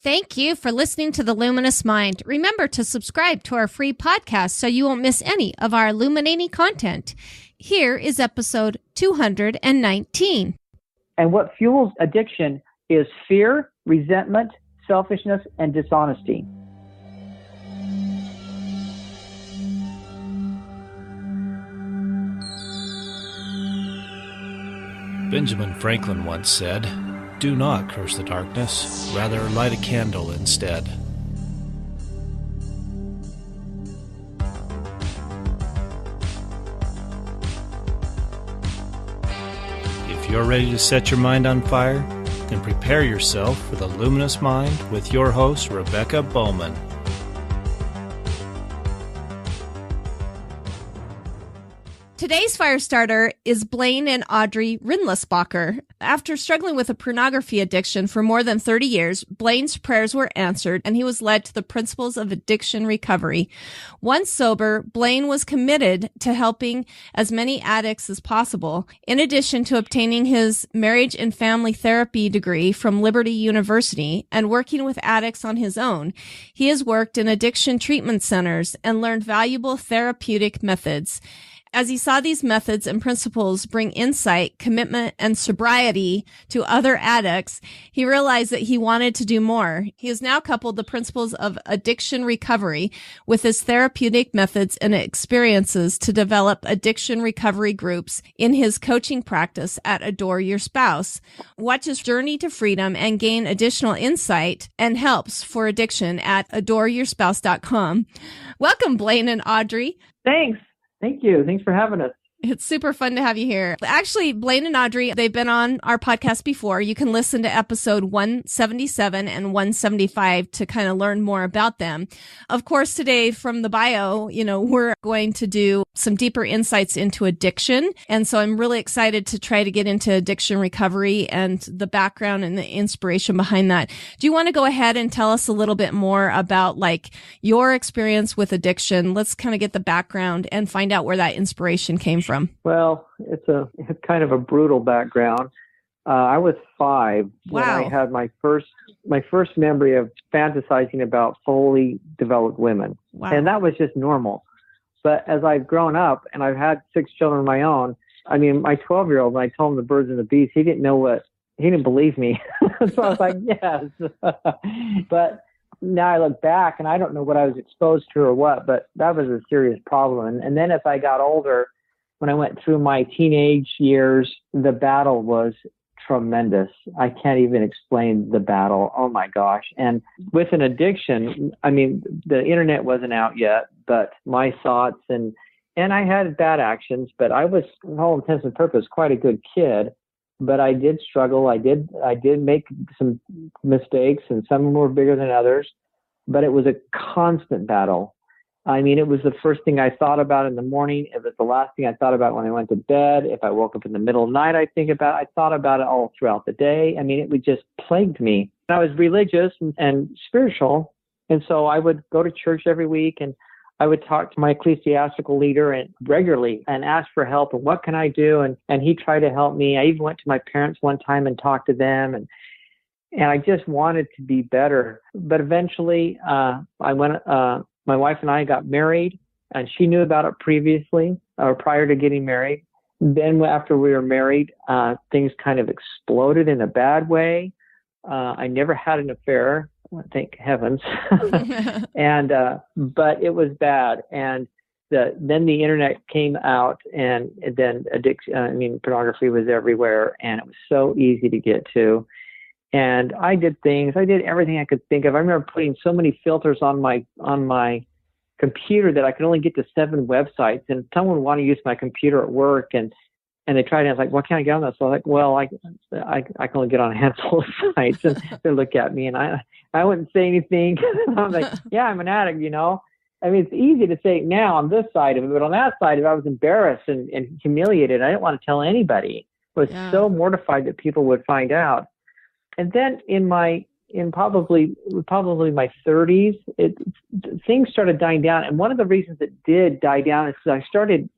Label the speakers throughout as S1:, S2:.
S1: Thank you for listening to The Luminous Mind. Remember to subscribe to our free podcast so you won't miss any of our illuminating content. Here is episode 219.
S2: And what fuels addiction is fear, resentment, selfishness, and dishonesty.
S3: Benjamin Franklin once said, "Do not curse the darkness, rather light a candle instead." If you're ready to set your mind on fire, then prepare yourself for the Luminous Mind with your host, Rebecca Bowman.
S1: Today's fire starter is Blaine and Audrey Rindlisbacher. After struggling with a pornography addiction for more than 30 years, Blaine's prayers were answered and he was led to the principles of addiction recovery. Once sober, Blaine was committed to helping as many addicts as possible. In addition to obtaining his marriage and family therapy degree from Liberty University and working with addicts on his own, he has worked in addiction treatment centers and learned valuable therapeutic methods. As he saw these methods and principles bring insight, commitment, and sobriety to other addicts, he realized that he wanted to do more. He has now coupled the principles of addiction recovery with his therapeutic methods and experiences to develop addiction recovery groups in his coaching practice at Adore Your Spouse. Watch his journey to freedom and gain additional insight and helps for addiction at adoreyourspouse.com. Welcome, Blaine and Audrey.
S2: Thanks. Thank you. Thanks for having us.
S1: It's super fun to have you here. Actually, Blaine and Audrey, they've been on our podcast before. You can listen to episode 177 and 175 to kind of learn more about them. Of course, today from the bio, we're going to do some deeper insights into addiction. And so I'm really excited to try to get into addiction recovery and the background and the inspiration behind that. Do you want to go ahead and tell us a little bit more about your experience with addiction? Let's kind of get the background and find out where that inspiration came from.
S2: Well, it's kind of a brutal background. I was 5 when I had my first memory of fantasizing about fully developed women.
S1: Wow.
S2: And that was just normal. But as I've grown up and I've had 6 children of my own, I mean, my 12-year-old, when I told him the birds and the bees, he didn't believe me. So I was like, yes. But now I look back and I don't know what I was exposed to or what, but that was a serious problem. And then as I got older, when I went through my teenage years, the battle was tremendous. I can't even explain the battle. Oh my gosh. And with an addiction, I mean, the internet wasn't out yet, but my thoughts and I had bad actions, but I was, for all intents and purposes, quite a good kid. But I did struggle. I did make some mistakes, and some of them were bigger than others, but it was a constant battle. I mean, it was the first thing I thought about in the morning. It was the last thing I thought about when I went to bed. If I woke up in the middle of the night, I thought about it all throughout the day. I mean, it just plagued me. I was religious and spiritual. And so I would go to church every week and I would talk to my ecclesiastical leader and regularly and ask for help. And what can I do? And he tried to help me. I even went to my parents one time and talked to them. And I just wanted to be better. But eventually, my wife and I got married, and she knew about it previously or prior to getting married. Then after we were married, things kind of exploded in a bad way. I never had an affair, thank heavens. But it was bad. And then the internet came out, and then pornography was everywhere, and it was so easy to get to. And I did everything I could think of. I remember putting so many filters on my computer that I could only get to 7 websites. And someone wanted to use my computer at work, and they tried, and I was like, "Well, can't I get on that?" So I was like, "Well, I can only get on a handful of sites." And they look at me, and I wouldn't say anything. I'm like, "Yeah, I'm an addict, I mean, it's easy to say now on this side of it, but on that side of it, I was embarrassed and humiliated. I didn't want to tell anybody. I was so mortified that people would find out. And then in probably my 30s, things started dying down. And one of the reasons it did die down is because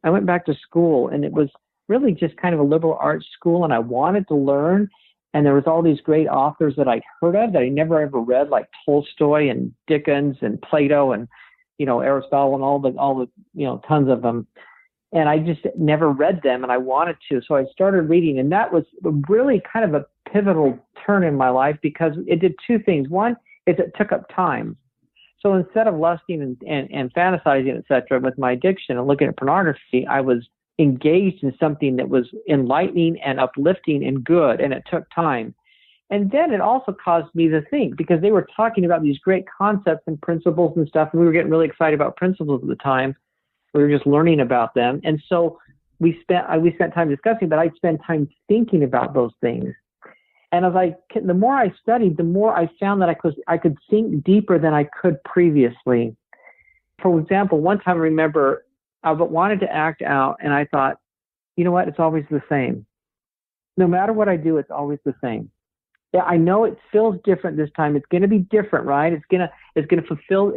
S2: I went back to school, and it was really just kind of a liberal arts school, and I wanted to learn. And there was all these great authors that I'd heard of that I never ever read, like Tolstoy and Dickens and Plato and, Aristotle and all the, tons of them. And I just never read them, and I wanted to. So I started reading, and that was really kind of a pivotal turn in my life because it did two things. One is it took up time. So instead of lusting and fantasizing, et cetera, with my addiction and looking at pornography, I was engaged in something that was enlightening and uplifting and good, and it took time. And then it also caused me to think, because they were talking about these great concepts and principles and stuff, and we were getting really excited about principles at the time. We were just learning about them. And so we spent time discussing, but I'd spend time thinking about those things. And the more I studied, the more I found that I could think deeper than I could previously. For example, one time I remember I wanted to act out, and I thought, you know what? It's always the same. No matter what I do, it's always the same. Yeah, I know it feels different this time. It's going to be different, right? It's going to fill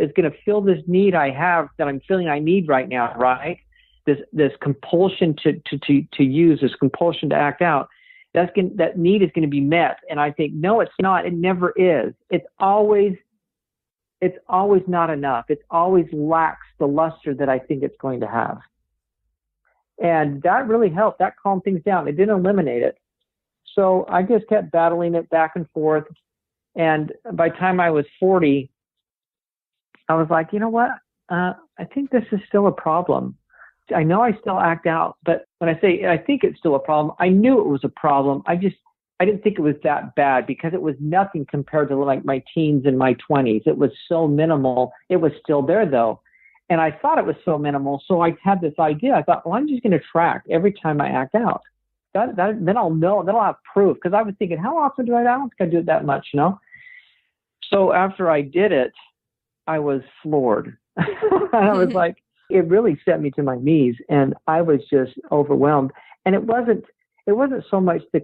S2: this need I have that I'm feeling I need right now, right? This compulsion to use, this compulsion to act out. That need is going to be met. And I think, no, it's not. It never is. It's always not enough. It always lacks the luster that I think it's going to have. And that really helped. That calmed things down. It didn't eliminate it. So I just kept battling it back and forth. And by the time I was 40, I was like, you know what? I think this is still a problem. I know I still act out, but when I say I think it's still a problem, I knew it was a problem. I didn't think it was that bad because it was nothing compared to like my teens and my 20s. It was so minimal. It was still there though. And I thought it was so minimal. So I had this idea. I thought, well, I'm just going to track every time I act out. Then I'll know, then I'll have proof. Because I was thinking, how often do I don't think I do it that much, So after I did it, I was floored. I was like, it really set me to my knees, and I was just overwhelmed. And it wasn't so much the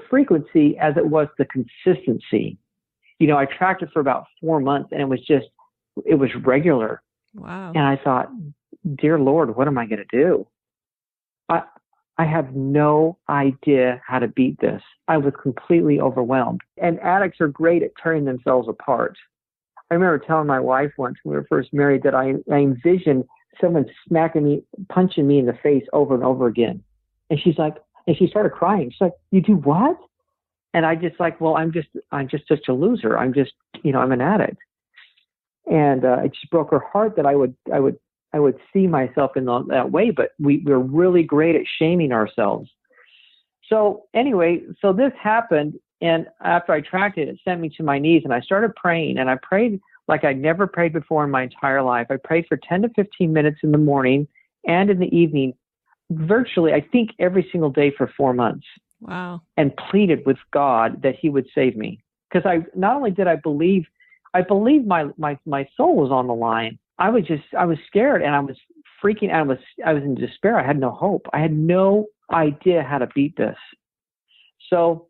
S2: frequency as it was the consistency. I tracked it for about 4 months, and it was regular.
S1: Wow.
S2: And I thought, dear Lord, what am I going to do? I have no idea how to beat this. I was completely overwhelmed. And addicts are great at tearing themselves apart. I remember telling my wife once when we were first married that I envisioned someone punching me in the face over and over again. And she started crying. She's like, you do what? And I just like, well, I'm just such a loser. I'm just, I'm an addict. And it just broke her heart that I would see myself in that way, but we're really great at shaming ourselves. So anyway, this happened, and after I tracked it, it sent me to my knees, and I started praying, and I prayed like I'd never prayed before in my entire life. I prayed for 10 to 15 minutes in the morning and in the evening, virtually, I think, every single day for 4 months.
S1: Wow. And
S2: pleaded with God that he would save me. Because not only did I believe my soul was on the line. I was scared, and I was freaking out. I was in despair. I had no hope. I had no idea how to beat this. So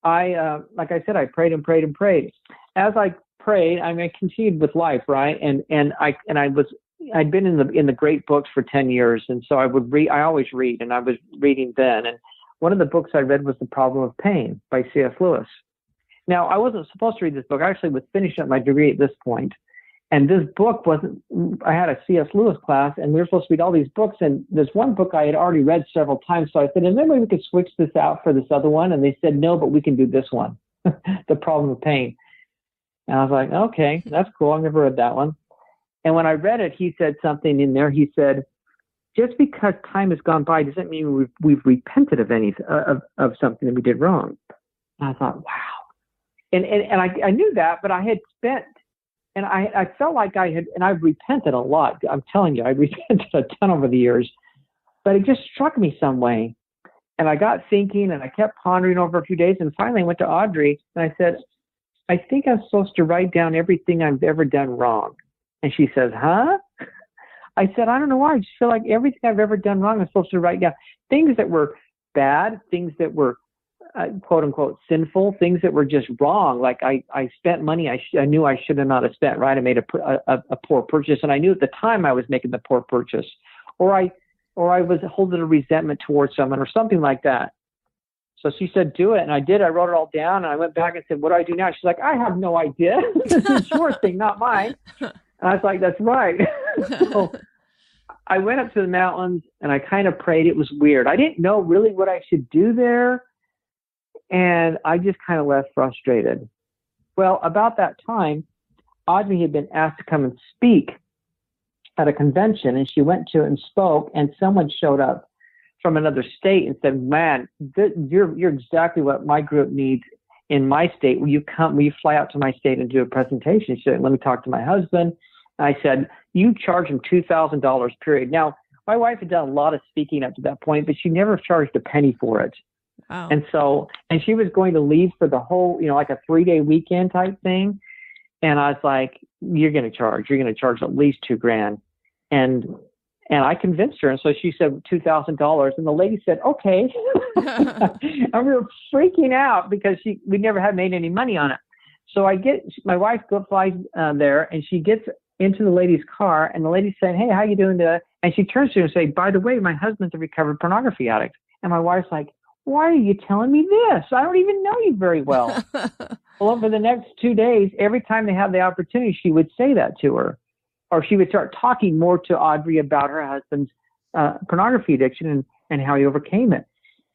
S2: like I said, I prayed and prayed and prayed. As I prayed, I continued with life, right? I'd been in the great books for 10 years. And so I would read, I always read, and I was reading then. And one of the books I read was The Problem of Pain by C.S. Lewis. Now, I wasn't supposed to read this book. I actually was finishing up my degree at this point. And this book I had a C.S. Lewis class, and we were supposed to read all these books. And there's one book I had already read several times. So I said, is there any way we could switch this out for this other one? And they said, no, but we can do this one, The Problem of Pain. And I was like, okay, that's cool. I've never read that one. And when I read it, he said something in there. He said, just because time has gone by doesn't mean we've repented of anything, of something that we did wrong. And I thought, wow. And I knew that, but I had spent, and I felt like I've repented a lot. I'm telling you, I repented a ton over the years, but it just struck me some way. And I got thinking, and I kept pondering over a few days, and finally I went to Audrey, and I said, I think I'm supposed to write down everything I've ever done wrong. And she says, huh? I said, I don't know why. I just feel like everything I've ever done wrong, I'm supposed to write down. Things that were bad, things that were quote unquote sinful, things that were just wrong. Like I spent money I knew I should have not have spent, right? I made a poor purchase, and I knew at the time I was making the poor purchase, or I was holding a resentment towards someone or something like that. So she said, do it. And I did. I wrote it all down. And I went back and said, what do I do now? She's like, I have no idea. This is your thing, not mine. And I was like, that's right. So I went up to the mountains and I kind of prayed. It was weird. I didn't know really what I should do there. And I just kind of left frustrated. Well, about that time, Audrey had been asked to come and speak at a convention, and she went to it and spoke, and someone showed up from another state and said, man, you're exactly what my group needs in my state. Will you fly out to my state and do a presentation? She said, let me talk to my husband. And I said, you charge him $2,000 period. Now, my wife had done a lot of speaking up to that point, but she never charged a penny for it.
S1: Wow.
S2: And she was going to leave for the whole, like a 3-day weekend type thing. And I was like, you're going to charge at least $2,000. And I convinced her. And so she said $2,000. And the lady said, okay. And we were freaking out because we never had made any money on it. So my wife flies there, and she gets into the lady's car, and the lady said, hey, how you doing today? And she turns to her and says, by the way, my husband's a recovered pornography addict. And my wife's like, why are you telling me this? I don't even know you very well. Well, over the next 2 days, every time they had the opportunity, she would say that to her. Or she would start talking more to Audrey about her husband's pornography addiction and how he overcame it.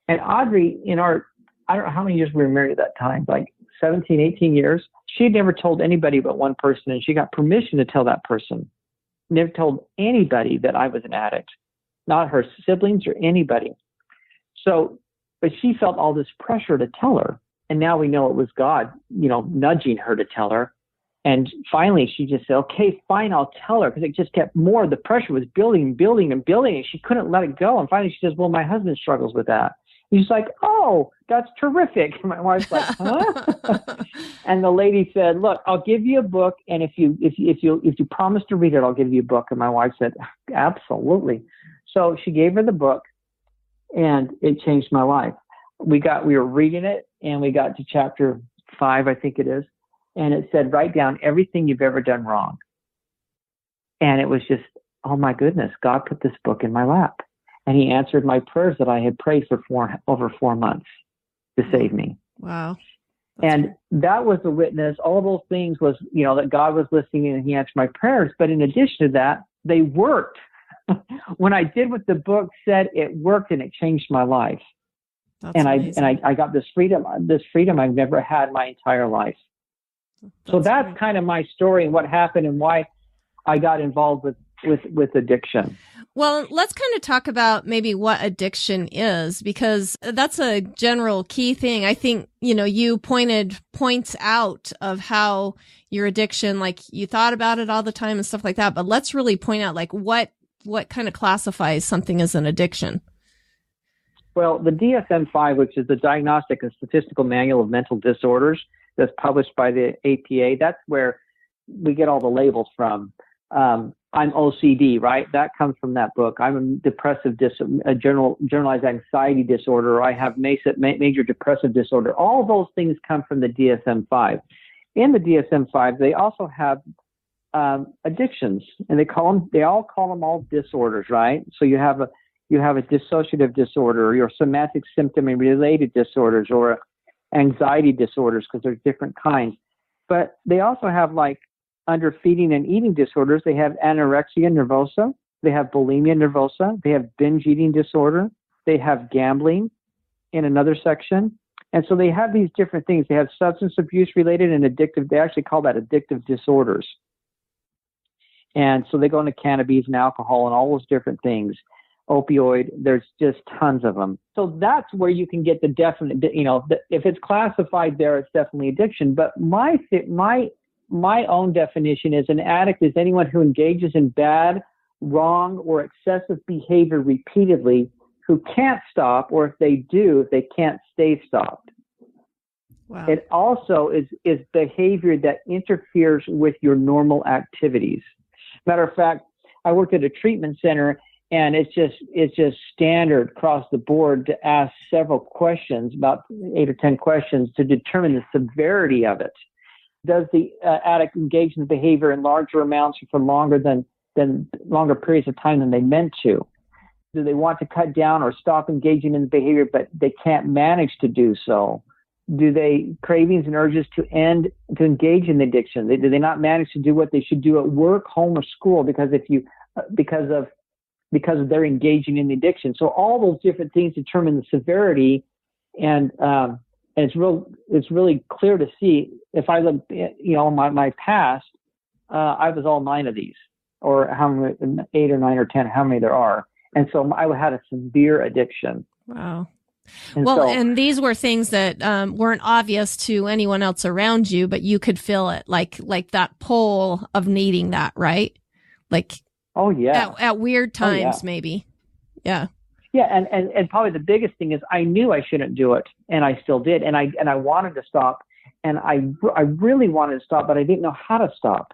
S2: And Audrey, I don't know how many years we were married at that time, like 17, 18 years. She had never told anybody but one person, and she got permission to tell that person. Never told anybody that I was an addict, not her siblings or anybody. But she felt all this pressure to tell her. And now we know it was God, nudging her to tell her. And finally, she just said, okay, fine, I'll tell her. Because it just kept more. The pressure was building and building and building. And she couldn't let it go. And finally, she says, well, my husband struggles with that. And she's like, oh, that's terrific. And my wife's like, huh? And the lady said, look, I'll give you a book. And if you promise to read it, I'll give you a book. And my wife said, absolutely. So she gave her the book. And it changed my life. We were reading it, and we got to chapter 5, I think it is. And it said, write down everything you've ever done wrong. And it was just, oh my goodness, God put this book in my lap. And he answered my prayers that I had prayed for over 4 months to save me.
S1: Wow.
S2: And that was the witness. All of those things was, that God was listening and he answered my prayers. But in addition to that, they worked. When I did what the book said, it worked, and it changed my life.
S1: That's amazing.
S2: I got this freedom I've never had my entire life. So that's kind of my story and what happened and why I got involved with addiction.
S1: Well, let's kind of talk about maybe what addiction is, because that's a general key thing. I think, you pointed points out of how your addiction, like you thought about it all the time and stuff like that. But let's really point out like what kind of classifies something as an addiction?
S2: Well, the DSM-5, which is the Diagnostic and Statistical Manual of Mental Disorders, that's published by the APA, that's where we get all the labels from. I'm OCD, right? That comes from that book. I'm a generalized anxiety disorder, or I have major depressive disorder. All those things come from the DSM-5. In the DSM-5, they also have addictions, and they all call them all disorders, right? So you have a dissociative disorder, or your somatic symptom and related disorders, or anxiety disorders, because there's different kinds. But they also have, like, under feeding and eating disorders, they have anorexia nervosa, they have bulimia nervosa, they have binge eating disorder, they have gambling in another section. And so they have these different things. They have substance abuse related and addictive. They actually call that addictive disorders. And so they go into cannabis and alcohol and all those different things. Opioid, there's just tons of them. So that's where you can get the definite, if it's classified there, it's definitely addiction. But my own definition is an addict is anyone who engages in bad, wrong, or excessive behavior repeatedly, who can't stop, or if they do, they can't stay stopped.
S1: Wow.
S2: It also is behavior that interferes with your normal activities. Matter of fact, I worked at a treatment center, and it's just standard across the board to ask several questions, about 8 or 10 questions, to determine the severity of it. Does the addict engage in the behavior in larger amounts or for longer periods of time than they meant to? Do they want to cut down or stop engaging in the behavior, but they can't manage to do so? Do they cravings and urges to engage in the addiction? Do they not manage to do what they should do at work, home, or school because they're engaging in the addiction? So all those different things determine the severity, and it's really clear to see. If I look, my past, I was all 9 of these, or how many, 8 or 9 or 10, how many there are, and so I had a severe addiction.
S1: Wow.
S2: And
S1: and these were things that weren't obvious to anyone else around you, but you could feel it, like that pull of needing that, right? Like,
S2: oh yeah,
S1: at weird times, maybe. Yeah.
S2: Yeah, and probably the biggest thing is I knew I shouldn't do it, and I still did, and I wanted to stop, and I really wanted to stop, but I didn't know how to stop.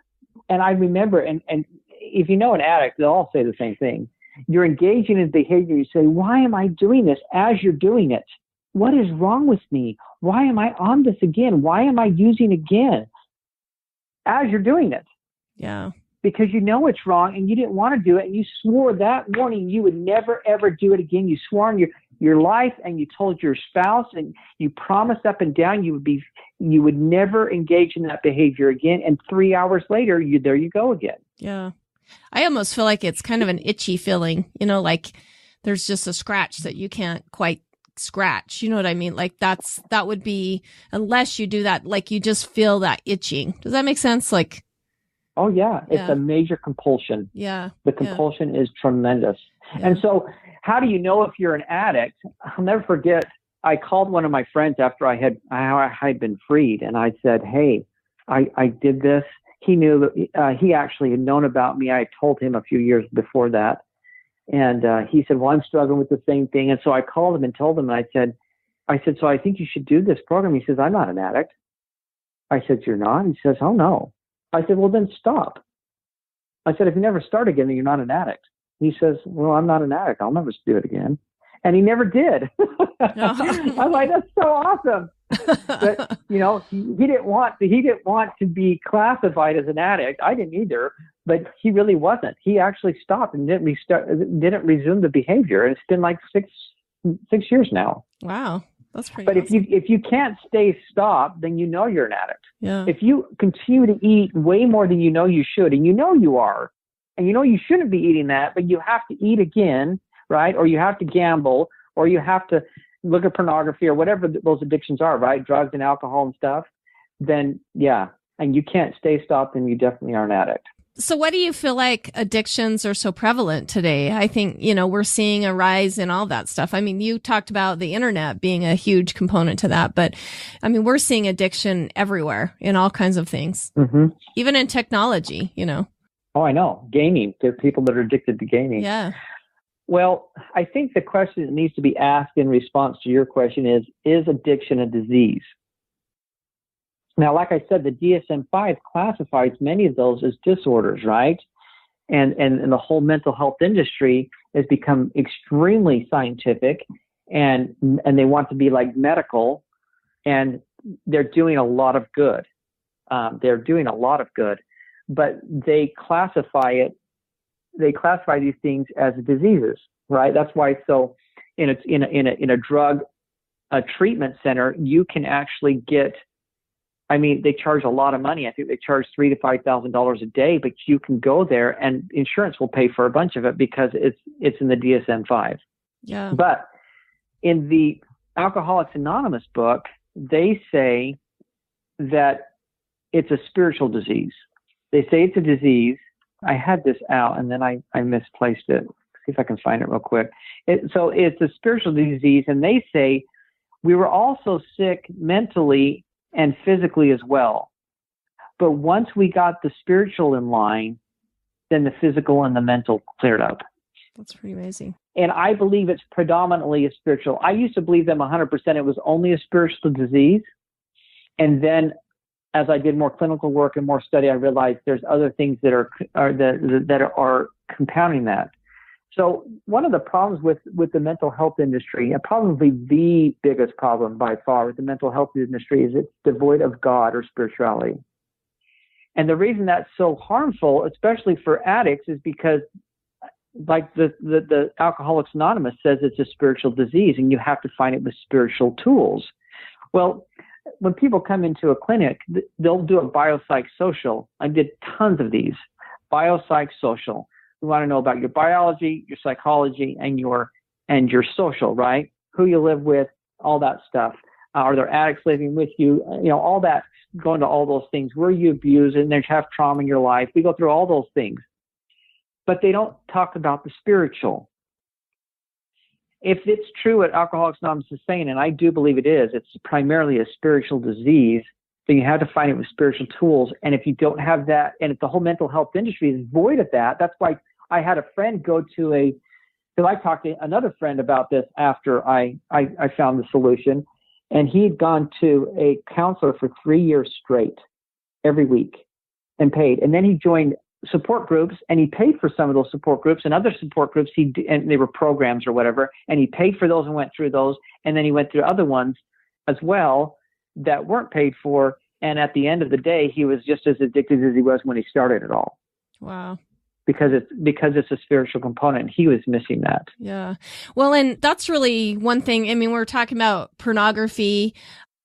S2: And I remember, and if you know an addict, they'll all say the same thing. You're engaging in behavior. You say, why am I doing this as you're doing it? What is wrong with me? Why am I on this again? Why am I using again as you're doing it?
S1: Yeah.
S2: Because you know it's wrong and you didn't want to do it. And you swore that morning you would never, ever do it again. You swore on your life, and you told your spouse, and you promised up and down you would never engage in that behavior again. And 3 hours later, there you go again.
S1: Yeah. I almost feel like it's kind of an itchy feeling, like there's just a scratch that you can't quite scratch. You know what I mean? Like that would be, unless you do that, like you just feel that itching. Does that make sense? Like,
S2: oh yeah, it's a major compulsion.
S1: Yeah.
S2: The compulsion is tremendous. Yeah. And so how do you know if you're an addict? I'll never forget, I called one of my friends after I had been freed, and I said, hey, I did this. He knew that he actually had known about me. I told him a few years before that. And he said, well, I'm struggling with the same thing. And so I called him and told him, I said, so I think you should do this program. He says, I'm not an addict. I said, you're not? He says, oh, no. I said, well, then stop. I said, if you never start again, then you're not an addict. He says, well, I'm not an addict. I'll never do it again. And he never did. I'm like, that's so awesome. But he didn't want to be classified as an addict. I didn't either, but he really wasn't. He actually stopped and didn't resume the behavior. And it's been like six years now.
S1: Wow, that's pretty.
S2: But
S1: awesome.
S2: if you can't stay stopped, then you know you're an addict.
S1: Yeah.
S2: If you continue to eat way more than you know you should, and you know you are, and you know you shouldn't be eating that, but you have to eat again, right? Or you have to gamble, or you have to look at pornography, or whatever those addictions are, right? Drugs and alcohol and stuff. Then, yeah, and you can't stay stopped, then you definitely are an addict.
S1: So what do you feel like addictions are so prevalent today? I think, we're seeing a rise in all that stuff. I mean, you talked about the internet being a huge component to that, but I mean, we're seeing addiction everywhere in all kinds of things, even in technology,
S2: Oh, I know. Gaming. There are people that are addicted to gaming.
S1: Yeah.
S2: Well, I think the question that needs to be asked in response to your question is addiction a disease? Now, like I said, the DSM-5 classifies many of those as disorders, right? And the whole mental health industry has become extremely scientific, and they want to be like medical, and they're doing a lot of good. But they classify these things as diseases, right? That's why. So in a drug treatment center, you can actually get. I mean, they charge a lot of money. I think they charge $3,000 to $5,000 a day, but you can go there and insurance will pay for a bunch of it because it's in the DSM-5.
S1: Yeah.
S2: But in the Alcoholics Anonymous book, they say that it's a spiritual disease. They say it's a disease. I had this out and then I misplaced it. See if I can find it real quick. So it's a spiritual disease, and they say we were also sick mentally and physically as well. But once we got the spiritual in line, then the physical and the mental cleared up.
S1: That's pretty amazing.
S2: And I believe it's predominantly a spiritual. I used to believe them 100%. It was only a spiritual disease. And then as I did more clinical work and more study, I realized there's other things that are compounding that. So one of the problems with the mental health industry, and probably the biggest problem by far with the mental health industry, is it's devoid of God or spirituality. And the reason that's so harmful, especially for addicts, is because like the Alcoholics Anonymous says, it's a spiritual disease, and you have to find it with spiritual tools. Well, when people come into a clinic, they'll do a biopsychosocial. I did tons of these. Biopsychosocial. We want to know about your biology, your psychology, and your social, right? Who you live with, all that stuff. Are there addicts living with you? All that, going to all those things. Were you abused and there's have trauma in your life? We go through all those things. But they don't talk about the spiritual. If it's true what Alcoholics Anonymous is saying, and I do believe it is, it's primarily a spiritual disease, then you have to find it with spiritual tools. And if you don't have that, and if the whole mental health industry is void of that, that's why I had a friend go to because I talked to another friend about this after I found the solution, and he'd gone to a counselor for 3 years straight, every week, and paid. And then he joined support groups, and he paid for some of those support groups, and other support groups and they were programs or whatever, and he paid for those and went through those, and then he went through other ones as well that weren't paid for, and at the end of the day he was just as addicted as he was when he started it all.
S1: Wow.
S2: Because it's a spiritual component. He was missing that.
S1: Yeah. Well, and that's really one thing. I mean, we're talking about pornography.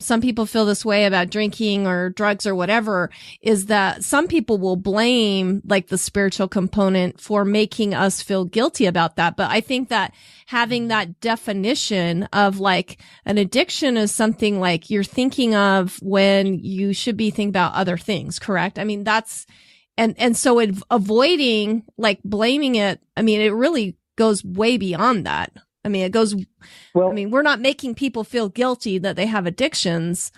S1: Some people feel this way about drinking or drugs or whatever, is that some people will blame like the spiritual component for making us feel guilty about that. But I think that having that definition of like an addiction is something like you're thinking of when you should be thinking about other things, correct? I mean, and so avoiding like blaming it, I mean, it really goes way beyond that. I mean, we're not making people feel guilty that they have addictions.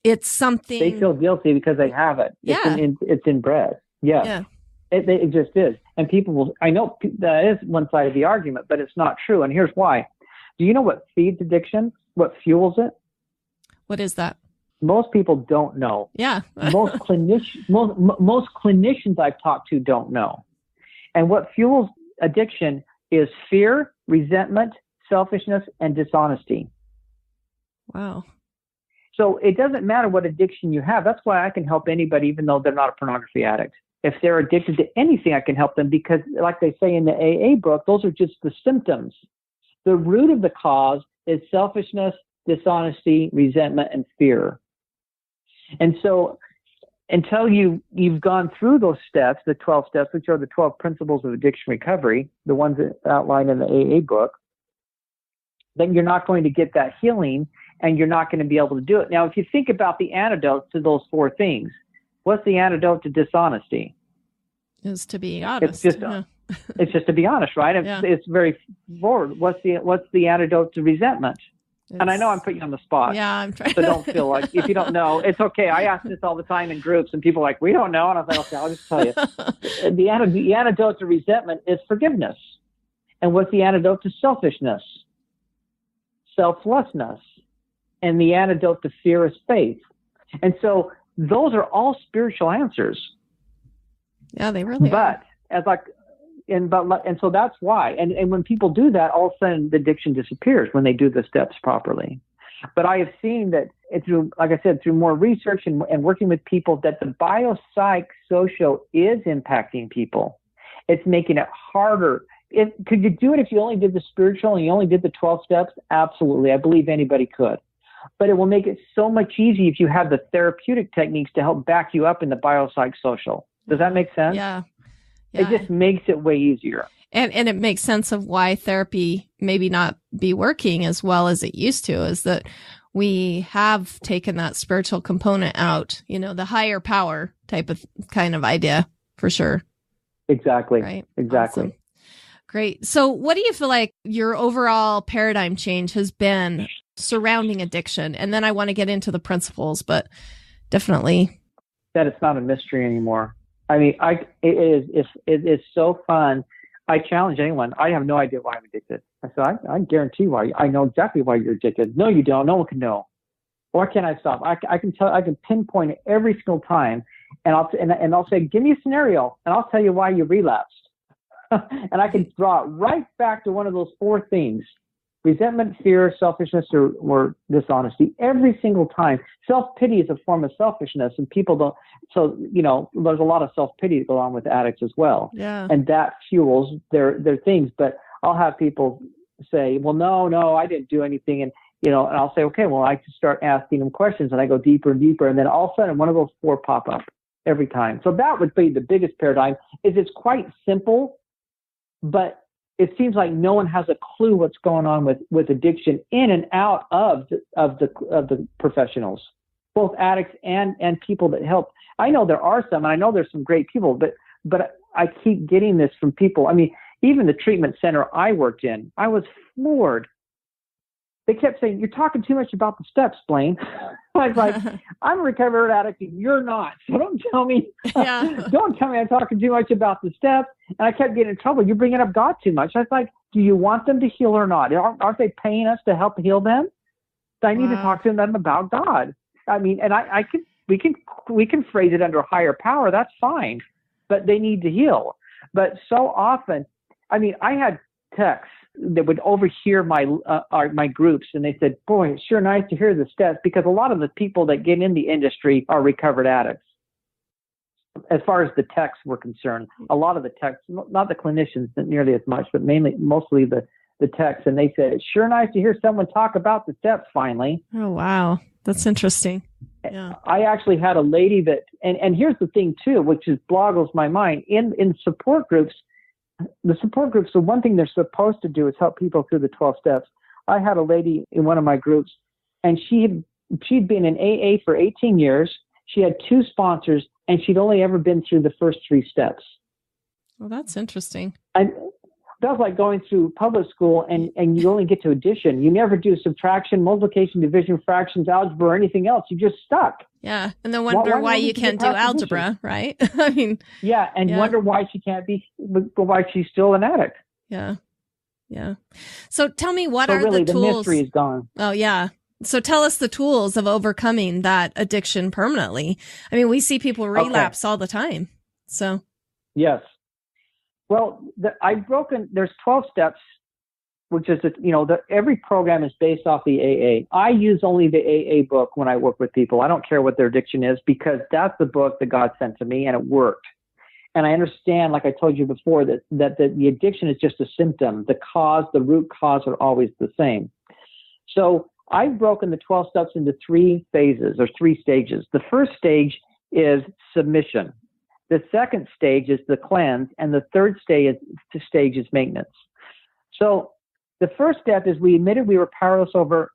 S1: It's something
S2: they feel guilty because they have it.
S1: Yeah.
S2: It's inbred. Yeah. It just is. And people will, I know that is one side of the argument, but it's not true. And here's why. Do you know what feeds addiction? What fuels it?
S1: What is that?
S2: Most people don't know.
S1: Yeah.
S2: most clinicians I've talked to don't know. And what fuels addiction is fear, resentment, selfishness, and dishonesty.
S1: Wow.
S2: So it doesn't matter what addiction you have. That's why I can help anybody, even though they're not a pornography addict. If they're addicted to anything, I can help them because, like they say in the AA book, those are just the symptoms. The root of the cause is selfishness, dishonesty, resentment, and fear. And so until you've gone through those steps, the 12 steps, which are the 12 principles of addiction recovery, the ones that outlined in the AA book, then you're not going to get that healing and you're not going to be able to do it. Now, if you think about the antidote to those four things, what's the antidote to dishonesty?
S1: Is to be honest.
S2: It's just to be honest, right? It's very forward. What's the antidote to resentment? And I know I'm putting you on the spot.
S1: Yeah, I'm trying.
S2: So don't feel like, if you don't know, it's okay. I ask this all the time in groups and people are like, we don't know. And I was like, okay, I'll just tell you. The antidote to resentment is forgiveness. And what's the antidote to selfishness? Selflessness. And the antidote to fear is faith. And so those are all spiritual answers.
S1: Yeah, they really are.
S2: And so that's why. And when people do that, all of a sudden the addiction disappears when they do the steps properly. But I have seen that through, like I said, through more research and working with people, that the biopsychosocial is impacting people. It's making it harder. Could you do it if you only did the spiritual and you only did the 12 steps? Absolutely. I believe anybody could. But it will make it so much easier if you have the therapeutic techniques to help back you up in the biopsychosocial. Does that make sense?
S1: Yeah.
S2: It just makes it way easier.
S1: And it makes sense of why therapy maybe not be working as well as it used to, is that we have taken that spiritual component out, the higher power type of kind of idea for sure.
S2: Exactly.
S1: Right.
S2: Exactly.
S1: Awesome. Great. So what do you feel like your overall paradigm change has been surrounding addiction? And then I want to get into the principles, but definitely.
S2: That it's not a mystery anymore. I mean, it is so fun. I challenge anyone. I have no idea why I'm addicted. I said, I guarantee why. I know exactly why you're addicted. No, you don't. No one can know. Why can't I stop? I can tell. I can pinpoint it every single time, and I'll say, give me a scenario, and I'll tell you why you relapsed. And I can draw it right back to one of those four things. resentment, fear, selfishness, or dishonesty. Every single time. Self-pity is a form of selfishness, and people don't. So, there's a lot of self-pity to go on with addicts as well.
S1: Yeah.
S2: And that fuels their things. But I'll have people say, well, no, I didn't do anything. And I'll say, okay, well, I just start asking them questions, and I go deeper and deeper. And then all of a sudden, one of those 4 pop up every time. So that would be the biggest paradigm. It's quite simple, but it seems like no one has a clue what's going on with addiction in and out of the professionals, both addicts and people that help. I know there are some, and I know there's some great people, but I keep getting this from people. I mean, even the treatment center I worked in, I was floored. They kept saying, "You're talking too much about the steps, Blaine." I was like, "I'm a recovered addict, and you're not. So don't tell me, don't tell me I'm talking too much about the steps." And I kept getting in trouble. You're bringing up God too much. I was like, "Do you want them to heal or not? Aren't they paying us to help heal them? I need to talk to them about God." I mean, and we can phrase it under higher power. That's fine, but they need to heal. But so often, I mean, I had texts that would overhear my groups, and they said, "Boy, it's sure nice to hear the steps," because a lot of the people that get in the industry are recovered addicts. As far as the techs were concerned, a lot of the techs, not the clinicians nearly as much, but mostly the techs, and they said, "It's sure nice to hear someone talk about the steps finally."
S1: Oh, wow. That's interesting. Yeah.
S2: I actually had a lady that, and here's the thing too, which boggles my mind, in support groups. The support groups, the one thing they're supposed to do is help people through the 12 steps. I had a lady in one of my groups, and she'd been in AA for 18 years. She had 2 sponsors, and she'd only ever been through the first 3 steps.
S1: Well, that's interesting.
S2: And that was like going through public school, and you only get to addition. You never do subtraction, multiplication, division, fractions, algebra, or anything else. You're just stuck.
S1: Yeah, and then wonder why you can't do algebra, right? I mean,
S2: wonder why she can't be, why she's still an addict.
S1: Yeah. So tell me, what are
S2: really,
S1: the tools?
S2: The mystery is gone.
S1: Oh, yeah. So tell us the tools of overcoming that addiction permanently. I mean, we see people relapse all the time. So.
S2: Yes. Well, there's 12 steps, which is, every program is based off the AA. I use only the AA book when I work with people. I don't care what their addiction is, because that's the book that God sent to me, and it worked. And I understand, like I told you before, that the addiction is just a symptom. The root cause are always the same. So I've broken the 12 steps into 3 phases, or 3 stages. The first stage is submission. The second stage is the cleanse, and the third stage is maintenance. So the first step is we admitted we were powerless over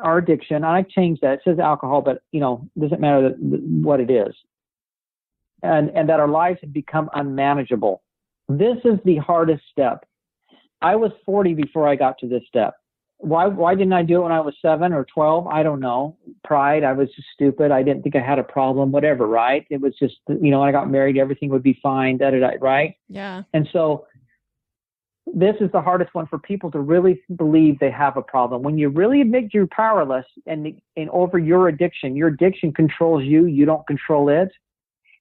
S2: our addiction. I changed that. It says alcohol, but it doesn't matter what it is. And that our lives had become unmanageable. This is the hardest step. I was 40 before I got to this step. Why didn't I do it when I was 7 or 12? I don't know. Pride. I was just stupid. I didn't think I had a problem, whatever, right? It was just, when I got married, everything would be fine, right?
S1: Yeah.
S2: And so this is the hardest one for people to really believe they have a problem. When you really admit you're powerless and over your addiction controls you, you don't control it,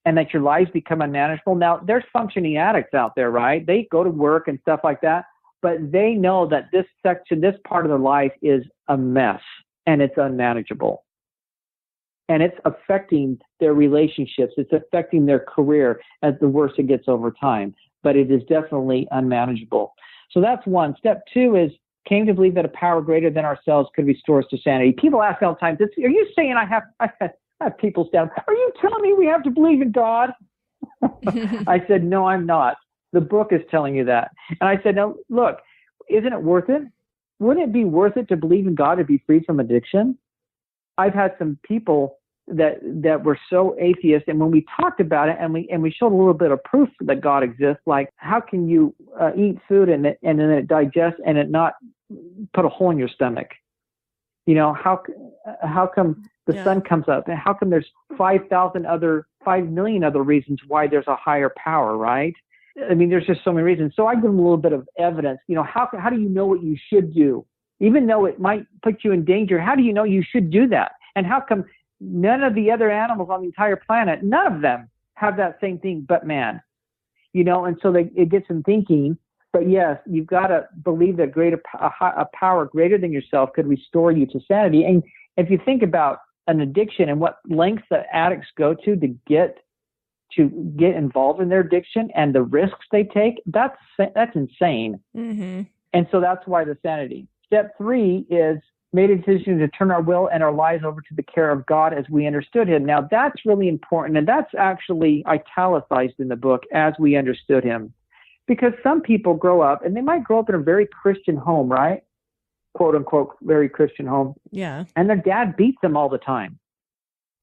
S2: and that your lives become unmanageable. Now, there's functioning addicts out there, right? They go to work and stuff like that, but they know that this part of their life is a mess, and it's unmanageable. And it's affecting their relationships. It's affecting their career as the worse it gets over time. But it is definitely unmanageable. So that's one. Step 2 is came to believe that a power greater than ourselves could restore us to sanity. People ask all the time, are you saying I have people stand? Are you telling me we have to believe in God? I said, no, I'm not. The book is telling you that. And I said, no, look, isn't it worth it? Wouldn't it be worth it to believe in God to be free from addiction? I've had some people that were so atheist, and when we talked about it and we showed a little bit of proof that God exists, like how can you eat food and then it digests and it not put a hole in your stomach? How come the sun comes up, and how come there's 5 million other reasons why there's a higher power, right? I mean, there's just so many reasons. So I give them a little bit of evidence. How do you know what you should do? Even though it might put you in danger, how do you know you should do that? And how come none of the other animals on the entire planet, none of them have that same thing but man? And so it gets them thinking, But yes, you've got to believe that a power greater than yourself could restore you to sanity. And if you think about an addiction and what lengths that addicts go to get involved in their addiction and the risks they take, that's insane.
S1: Mm-hmm.
S2: And so that's why the sanity. Step 3 is made a decision to turn our will and our lives over to the care of God as we understood him. Now that's really important. And that's actually italicized in the book, as we understood him. Because some people grow up, and they might grow up in a very Christian home, right? Quote unquote, very Christian home.
S1: Yeah.
S2: And their dad beats them all the time.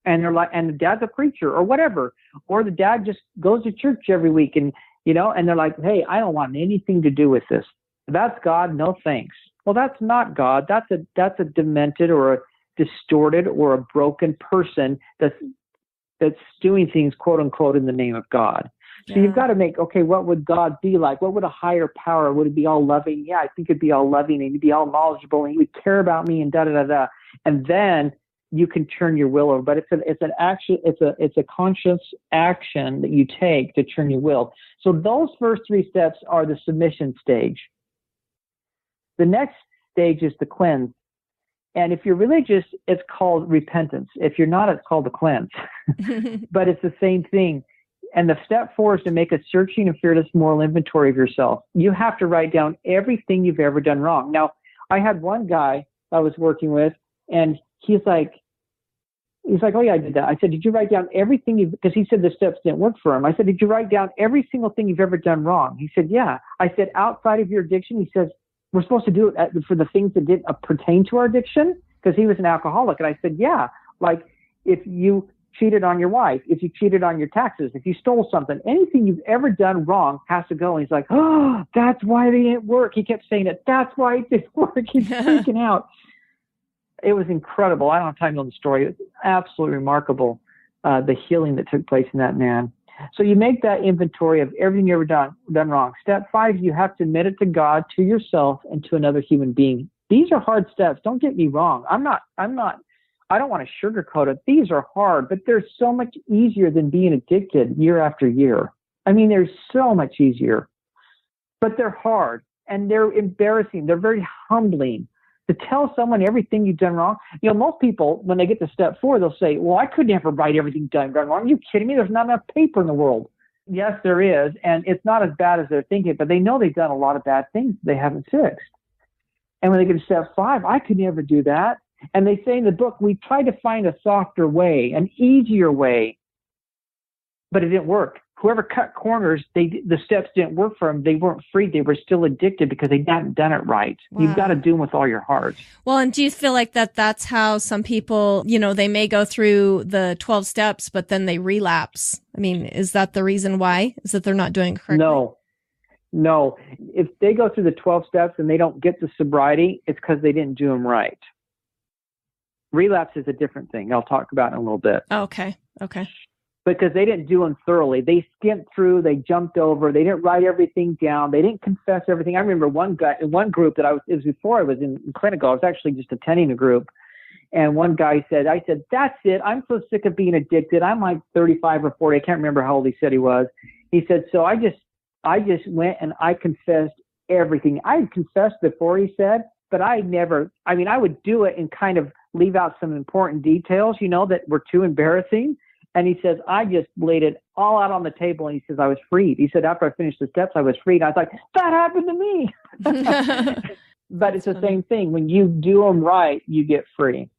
S2: And they're like, and the dad's a preacher or whatever. Or the dad just goes to church every week and they're like, hey, I don't want anything to do with this. That's God, no thanks. Well, that's not God. That's a demented or a distorted or a broken person that's doing things, quote unquote, in the name of God. So
S1: Yeah.
S2: you've got to make, okay, what would God be like? What would a higher power? Would it be all loving? Yeah, I think it'd be all loving, and he'd be all knowledgeable, and he would care about me, and da-da-da-da. And then you can turn your will over. But it's a conscious action that you take to turn your will. So those first 3 steps are the submission stage. The next stage is the cleanse. And if you're religious, it's called repentance. If you're not, it's called the cleanse. But it's the same thing. And the step 4 is to make a searching and fearless moral inventory of yourself. You have to write down everything you've ever done wrong. Now, I had one guy I was working with, and he's like, oh yeah, I did that. I said, did you write down everything because he said the steps didn't work for him. I said, did you write down every single thing you've ever done wrong? He said, yeah. I said, outside of your addiction, he says, we're supposed to do it for the things that didn't pertain to our addiction, because he was an alcoholic. And I said, yeah, like if you cheated on your wife, if you cheated on your taxes, if you stole something, anything you've ever done wrong has to go. And he's like, oh, that's why they didn't work. He kept saying it. That's why it didn't work. He's freaking out. It was incredible. I don't have time to tell the story. It was absolutely remarkable, the healing that took place in that man. So you make that inventory of everything you've ever done wrong. Step 5, you have to admit it to God, to yourself, and to another human being. These are hard steps. Don't get me wrong. I don't want to sugarcoat it. These are hard, but they're so much easier than being addicted year after year. I mean, they're so much easier, but they're hard and they're embarrassing. They're very humbling. To tell someone everything you've done wrong. Most people, when they get to step 4, they'll say, well, I could never write everything done wrong. Are you kidding me? There's not enough paper in the world. Yes, there is. And it's not as bad as they're thinking, but they know they've done a lot of bad things they haven't fixed. And when they get to step 5, I could never do that. And they say in the book, we tried to find a softer way, an easier way, but it didn't work. Whoever cut corners, the steps didn't work for them. They weren't free. They were still addicted because they hadn't done it right. Wow. You've got to do them with all your heart.
S1: Well, and do you feel like that's how some people, they may go through the 12 steps, but then they relapse? I mean, is that the reason why? Is that they're not doing it correctly?
S2: No. If they go through the 12 steps and they don't get to sobriety, it's because they didn't do them right. Relapse is a different thing. I'll talk about in a little bit.
S1: Oh, okay.
S2: Because they didn't do them thoroughly. They skimped through, they jumped over, they didn't write everything down, they didn't confess everything. I remember one guy in one group it was before I was in clinical, I was actually just attending a group, and one guy said, that's it, I'm so sick of being addicted. I'm like 35 or 40, I can't remember how old he said he was. He said, so I just went and I confessed everything. I had confessed before, he said, but I would do it and kind of leave out some important details, that were too embarrassing. And he says, I just laid it all out on the table. And he says, I was freed. He said, after I finished the steps, I was freed. I was like, that happened to me. But it's the same thing. When you do them right, you get free.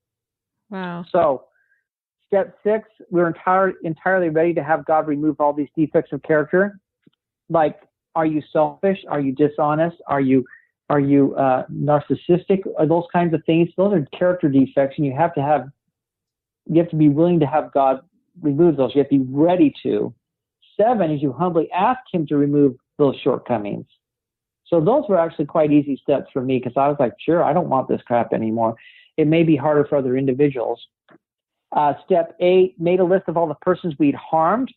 S1: Wow.
S2: So step 6, we're entirely ready to have God remove all these defects of character. Like, are you selfish? Are you dishonest? Are you narcissistic? Are those kinds of things? Those are character defects, and you have to be willing to have God remove those. You have to be ready to. 7 is you humbly ask him to remove those shortcomings. So those were actually quite easy steps for me, because I was like, sure, I don't want this crap anymore. It may be harder for other individuals. Step 8, made a list of all the persons we'd harmed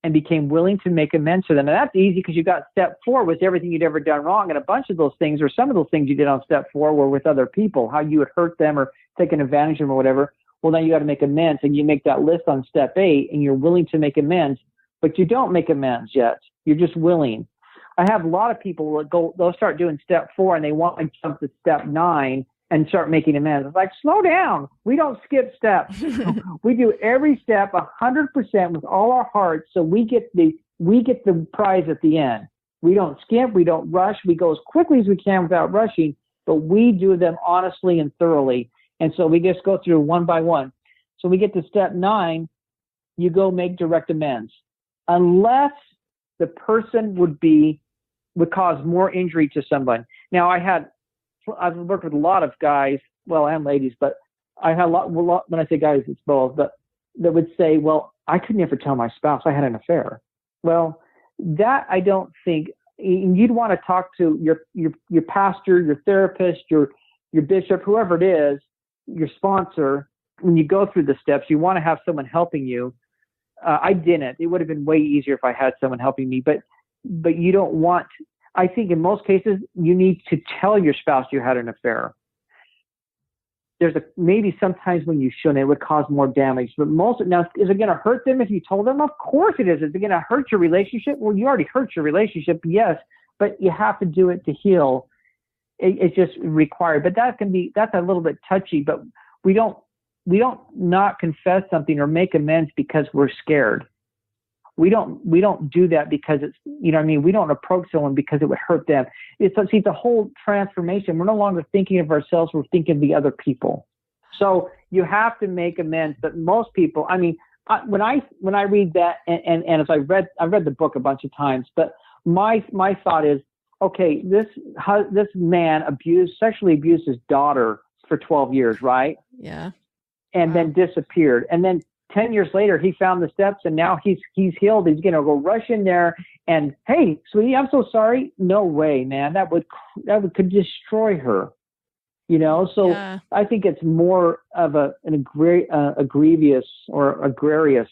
S2: and became willing to make amends for them. And that's easy because you got step 4 was everything you'd ever done wrong. And a bunch of those things, or some of those things you did on step 4 were with other people, how you would hurt them or taken advantage of them or whatever. Well, now you got to make amends, and you make that list on step 8, and you're willing to make amends, but you don't make amends yet. You're just willing. I have a lot of people that they'll start doing step 4 and they want to jump to step 9 and start making amends. It's like, slow down. We don't skip steps. We do every step 100% with all our hearts, so we get the prize at the end. We don't skip. We don't rush. We go as quickly as we can without rushing, but we do them honestly and thoroughly. And so we just go through one by one. So we get to step 9. You go make direct amends, unless the person would cause more injury to someone. Now, I've worked with a lot of guys, well, and ladies, but I had a lot, when I say guys, it's both, but that would say, well, I could never tell my spouse I had an affair. Well, that I don't think, you'd want to talk to your pastor, your therapist, your bishop, whoever it is, your sponsor. When you go through the steps, you want to have someone helping you. I didn't. It would have been way easier if I had someone helping me, but you don't want, I think in most cases, you need to tell your spouse you had an affair. There's maybe sometimes when you shouldn't, it would cause more damage, but now, is it going to hurt them if you told them? Of course it is. Is it going to hurt your relationship? Well, you already hurt your relationship, yes, but you have to do it to heal. It's just required, but that's a little bit touchy, but we don't not confess something or make amends because we're scared. We don't do that because it's, you know what I mean? We don't approach someone because it would hurt them. It's the whole transformation. We're no longer thinking of ourselves. We're thinking of the other people. So you have to make amends. But most people, I mean, when I read that and as I've read the book a bunch of times, but my thought is, okay, this man sexually abused his daughter for 12 years, right?
S1: Yeah.
S2: And then disappeared. And then 10 years later, he found the steps and now he's healed. He's going to go rush in there and, hey, sweetie, I'm so sorry. No way, man. That could destroy her, you know? So yeah. I think it's more of a grievous or egregious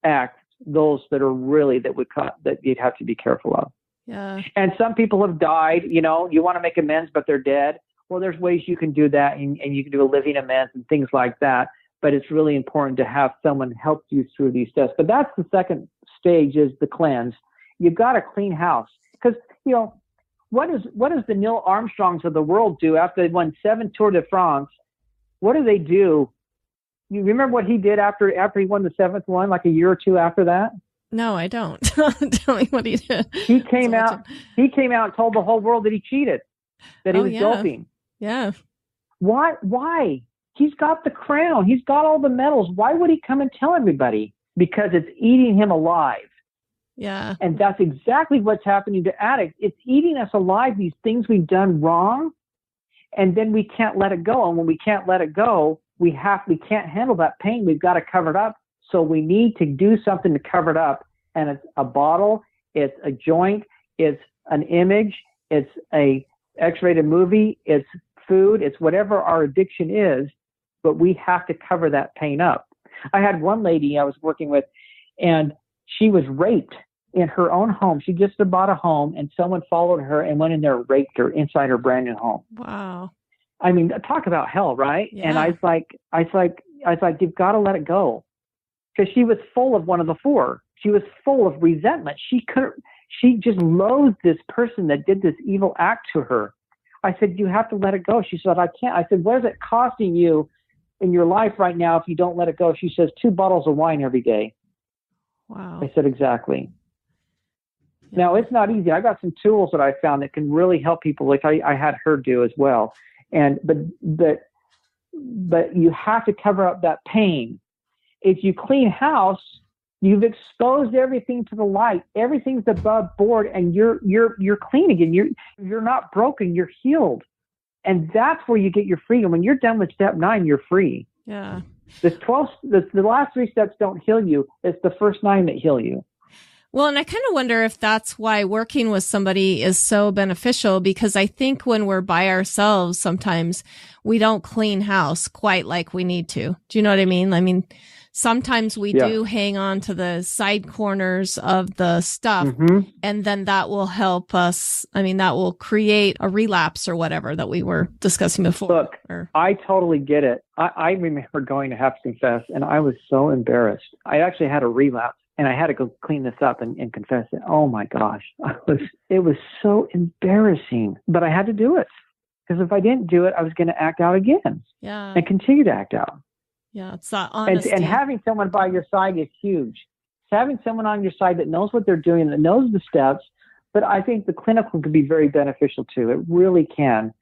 S2: act, those that are really, that you'd have to be careful of.
S1: Yeah.
S2: And some people have died, you know, you want to make amends, but they're dead. Well, there's ways you can do that and you can do a living amends and things like that. But it's really important to have someone help you through these steps. But that's the second stage, is the cleanse. You've got to clean house. Because, you know, what does the Neil Armstrongs of the world do after they won 7 Tour de France? What do they do? You remember what he did after he won the 7th one, like a year or two after that?
S1: No, I don't. Tell me what he did.
S2: He came out and told the whole world that he cheated, that he was doping.
S1: Yeah.
S2: Why? He's got the crown. He's got all the medals. Why would he come and tell everybody? Because it's eating him alive.
S1: Yeah.
S2: And that's exactly what's happening to addicts. It's eating us alive, these things we've done wrong, and then we can't let it go. And when we can't let it go, we can't handle that pain. We've got to cover it up. So we need to do something to cover it up. And it's a bottle, it's a joint, it's an image, it's a X-rated movie, it's food, it's whatever our addiction is, but we have to cover that pain up. I had one lady I was working with, and she was raped in her own home. She just bought a home, and someone followed her and went in there and raped her inside her brand new home.
S1: Wow.
S2: I mean, talk about hell, right?
S1: Yeah.
S2: And I was like, you've got to let it go. Because she was full of one of the 4. She was full of resentment. She just loathed this person that did this evil act to her. I said, you have to let it go. She said, I can't. I said, what is it costing you in your life right now if you don't let it go? She says, 2 bottles of wine every day.
S1: Wow.
S2: I said, exactly.
S1: Yeah.
S2: Now, it's not easy. I got some tools that I found that can really help people, like I had her do as well. But you have to cover up that pain. If you clean house, you've exposed everything to the light. Everything's above board, and you're clean again. You're not broken. You're healed, and that's where you get your freedom. When you're done with step 9, you're free.
S1: Yeah.
S2: The last 3 steps don't heal you. It's the first 9 that heal you.
S1: Well, and I kind of wonder if that's why working with somebody is so beneficial, because I think when we're by ourselves, sometimes we don't clean house quite like we need to. Do you know what I mean? I mean, sometimes we do hang on to the side corners of the stuff, and then that will help us. I mean, that will create a relapse or whatever that we were discussing before.
S2: Look, I totally get it. I remember going to have to confess, and I was so embarrassed. I actually had a relapse. And I had to go clean this up and confess it. Oh my gosh. It was so embarrassing, but I had to do it. Because if I didn't do it, I was going to act out again.
S1: Yeah.
S2: And continue to act out.
S1: Yeah. It's that honesty.
S2: And having someone by your side is huge. Having someone on your side that knows what they're doing, that knows the steps. But I think the clinical could be very beneficial too. It really can.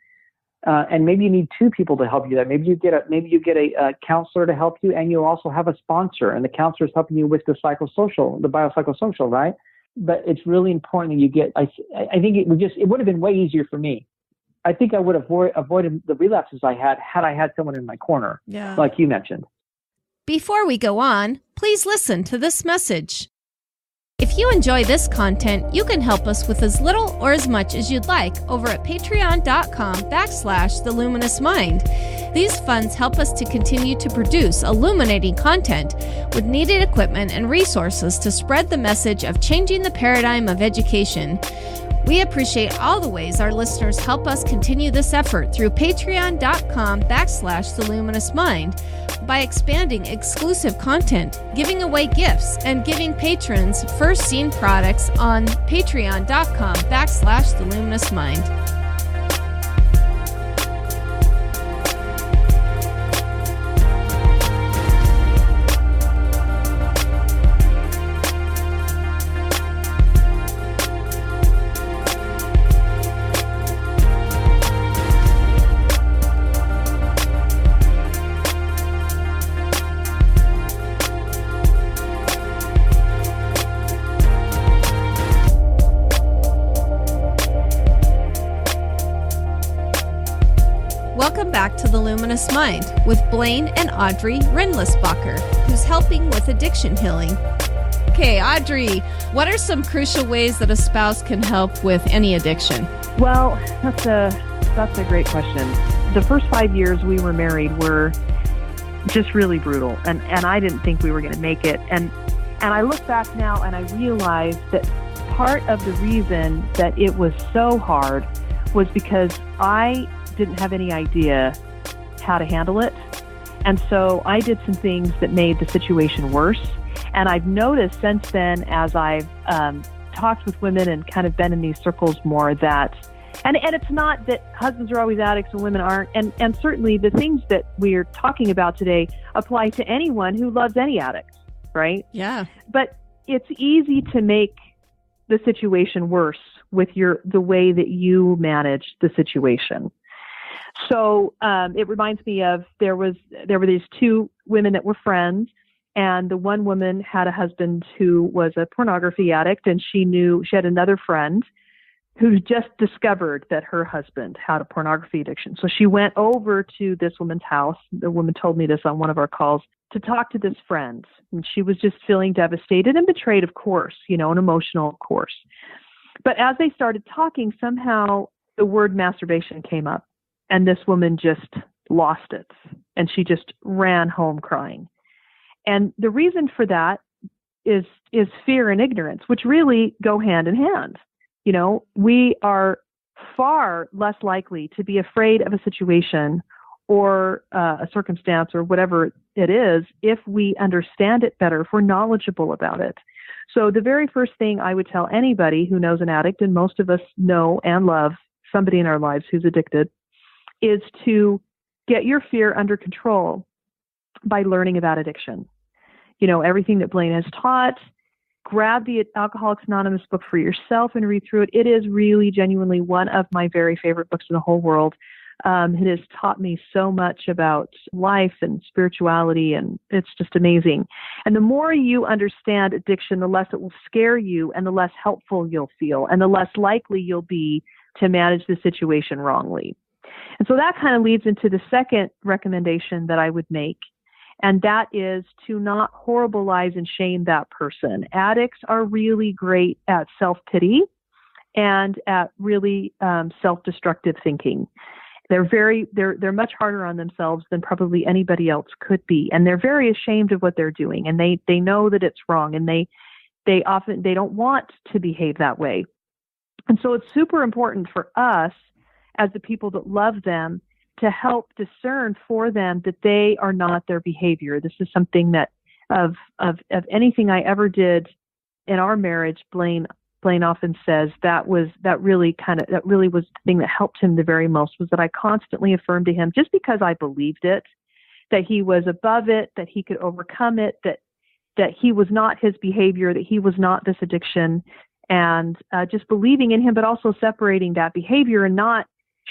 S2: And maybe you need two people to help you. That maybe you get a counselor to help you, and you also have a sponsor, and the counselor is helping you with the biopsychosocial, right? But it's really important that you get. I think it would have been way easier for me. I think I would have avoided the relapses I had I had someone in my corner, like you mentioned.
S1: Before we go on, please listen to this message. If you enjoy this content, you can help us with as little or as much as you'd like over at patreon.com/theluminousmind. These funds help us to continue to produce illuminating content with needed equipment and resources to spread the message of changing the paradigm of education. We appreciate all the ways our listeners help us continue this effort through patreon.com/theluminousmind by expanding exclusive content, giving away gifts, and giving patrons first seen products on patreon.com/theluminousmind. Welcome back to The Luminous Mind with Blaine and Audrey Rindlisbacher, who's helping with addiction healing. Okay, Audrey, what are some crucial ways that a spouse can help with any addiction?
S4: Well, that's a great question. The first 5 years we were married were just really brutal, and I didn't think we were going to make it. And I look back now and I realize that part of the reason that it was so hard was because I didn't have any idea how to handle it. And so I did some things that made the situation worse. And I've noticed since then, as I've talked with women and kind of been in these circles more, that, and it's not that husbands are always addicts and women aren't. And certainly the things that we're talking about today apply to anyone who loves any addict, right?
S1: Yeah.
S4: But it's easy to make the situation worse with the way that you manage the situation. So it reminds me of there were these two women that were friends, and the one woman had a husband who was a pornography addict, and she had another friend who just discovered that her husband had a pornography addiction. So she went over to this woman's house. The woman told me this on one of our calls, to talk to this friend. And she was just feeling devastated and betrayed, of course, an emotional, of course. But as they started talking, somehow the word masturbation came up. And this woman just lost it, and she just ran home crying. And the reason for that is fear and ignorance, which really go hand in hand. We are far less likely to be afraid of a situation or a circumstance or whatever it is if we understand it better, if we're knowledgeable about it. So the very first thing I would tell anybody who knows an addict, and most of us know and love somebody in our lives who's addicted, is to get your fear under control by learning about addiction. Everything that Blaine has taught, grab the Alcoholics Anonymous book for yourself and read through it. It is really genuinely one of my very favorite books in the whole world. It has taught me so much about life and spirituality, and it's just amazing. And the more you understand addiction, the less it will scare you and the less helpful you'll feel and the less likely you'll be to manage the situation wrongly. And so that kind of leads into the second recommendation that I would make, and that is to not horribilize and shame that person. Addicts are really great at self-pity and at really self-destructive thinking. They're much harder on themselves than probably anybody else could be, and they're very ashamed of what they're doing, and they know that it's wrong, and they don't want to behave that way. And so it's super important for us as the people that love them to help discern for them that they are not their behavior. This is something that of anything I ever did in our marriage, Blaine often says that really was the thing that helped him the very most, was that I constantly affirmed to him, just because I believed it, that he was above it, that he could overcome it, that he was not his behavior, that he was not this addiction, and just believing in him, but also separating that behavior and not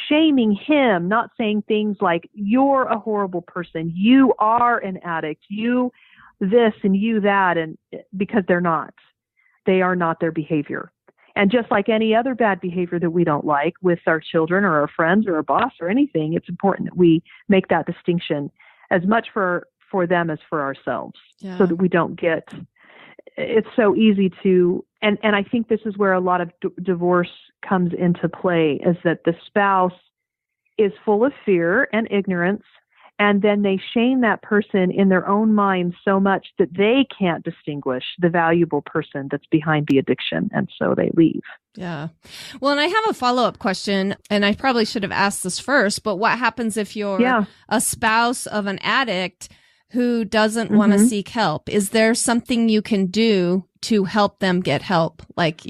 S4: shaming him, not saying things like, you're a horrible person, you are an addict, you this and you that, and because they're not. They are not their behavior. And just like any other bad behavior that we don't like with our children or our friends or our boss or anything, it's important that we make that distinction as much for them as for ourselves, so that we don't get, it's so easy to, and I think this is where a lot of divorce comes into play, is that the spouse is full of fear and ignorance, and then they shame that person in their own mind so much that they can't distinguish the valuable person that's behind the addiction, and so they leave.
S1: Yeah. Well, and I have a follow-up question, and I probably should have asked this first, but what happens if you're a spouse of an addict who doesn't want to seek help? Is there something you can do to help them get help? Like,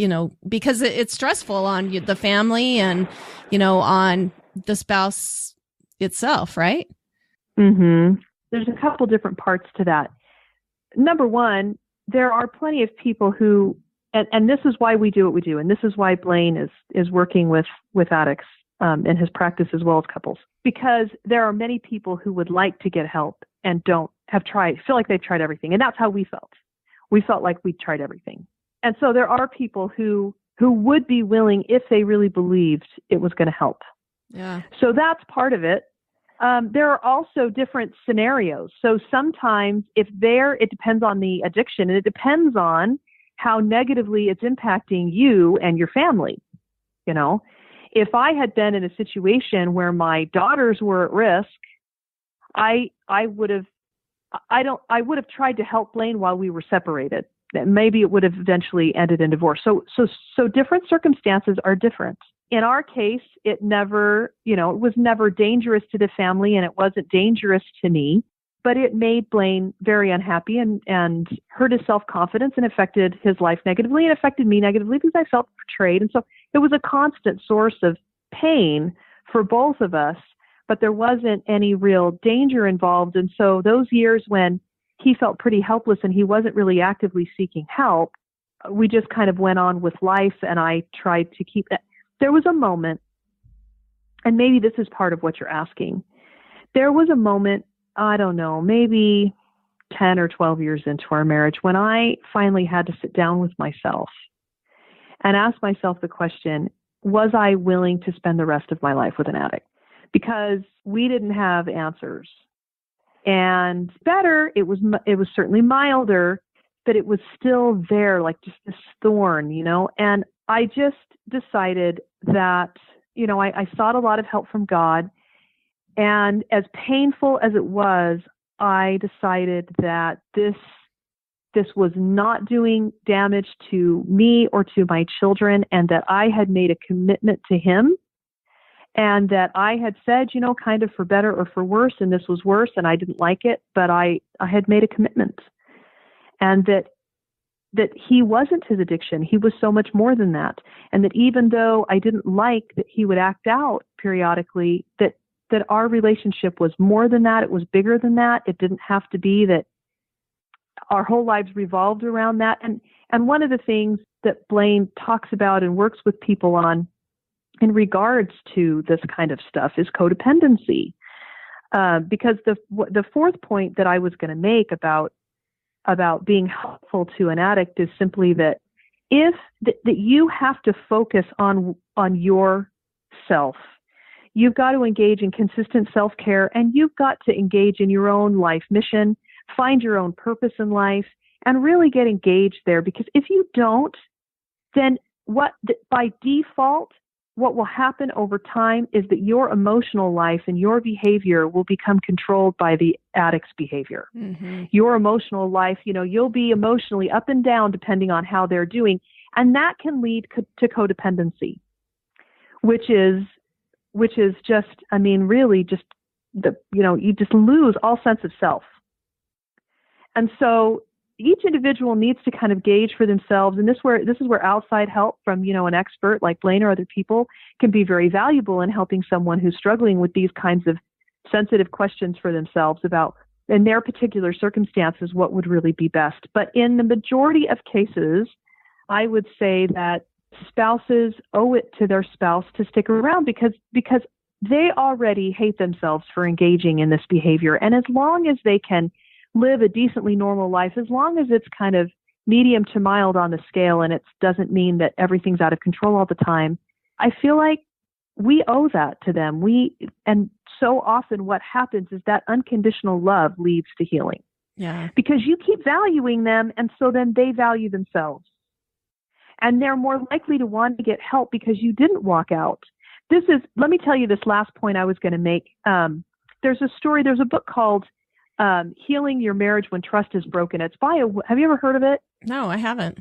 S1: because it's stressful on the family and, on the spouse itself, right?
S4: Mm-hmm. There's a couple different parts to that. Number one, there are plenty of people who, and this is why we do what we do, and this is why Blaine is working with addicts in his practice as well as couples, because there are many people who would like to get help and feel like they've tried everything, and that's how we felt. We felt like we tried everything, and so there are people who would be willing if they really believed it was going to help.
S1: Yeah.
S4: So that's part of it. There are also different scenarios. So sometimes it depends on the addiction, and it depends on how negatively it's impacting you and your family. If I had been in a situation where my daughters were at risk, I would have tried to help Blaine while we were separated. Maybe it would have eventually ended in divorce. So different circumstances are different. In our case, it was never dangerous to the family, and it wasn't dangerous to me, but it made Blaine very unhappy and hurt his self-confidence and affected his life negatively and affected me negatively because I felt betrayed. And so it was a constant source of pain for both of us, but there wasn't any real danger involved. And so those years when he felt pretty helpless and he wasn't really actively seeking help, we just kind of went on with life, and I tried to keep that. There was a moment, and maybe this is part of what you're asking. There was a moment, I don't know, maybe 10 or 12 years into our marriage, when I finally had to sit down with myself and ask myself the question, was I willing to spend the rest of my life with an addict? Because we didn't have answers. And better, it was certainly milder, but it was still there, like just this thorn, and I just decided that, I sought a lot of help from God. And as painful as it was, I decided that this was not doing damage to me or to my children, and that I had made a commitment to him, and that I had said, kind of for better or for worse, and this was worse and I didn't like it, but I had made a commitment, and that he wasn't his addiction. He was so much more than that. And that even though I didn't like that he would act out periodically, that our relationship was more than that. It was bigger than that. It didn't have to be that our whole lives revolved around that. And one of the things that Blaine talks about and works with people on in regards to this kind of stuff is codependency. Because the fourth point that I was going to make about being helpful to an addict is simply that that you have to focus on yourself. You've got to engage in consistent self-care, and you've got to engage in your own life mission, find your own purpose in life, and really get engaged there. Because if you don't, then by default, what will happen over time is that your emotional life and your behavior will become controlled by the addict's behavior. Mm-hmm. Your emotional life, you'll be emotionally up and down depending on how they're doing. And that can lead to codependency, which is just, really just you just lose all sense of self. And so each individual needs to kind of gauge for themselves, and this is where outside help from, an expert like Blaine or other people can be very valuable in helping someone who's struggling with these kinds of sensitive questions for themselves about, in their particular circumstances, what would really be best. But in the majority of cases, I would say that spouses owe it to their spouse to stick around because they already hate themselves for engaging in this behavior. And as long as they can live a decently normal life, as long as it's kind of medium to mild on the scale and it doesn't mean that everything's out of control all the time, I feel like we owe that to them. And so often what happens is that unconditional love leads to healing.
S1: Yeah.
S4: Because you keep valuing them, and so then they value themselves. And they're more likely to want to get help because you didn't walk out. Let me tell you this last point I was going to make. There's a book called Healing Your Marriage When Trust is Broken. Have you ever heard of it?
S1: No, I haven't.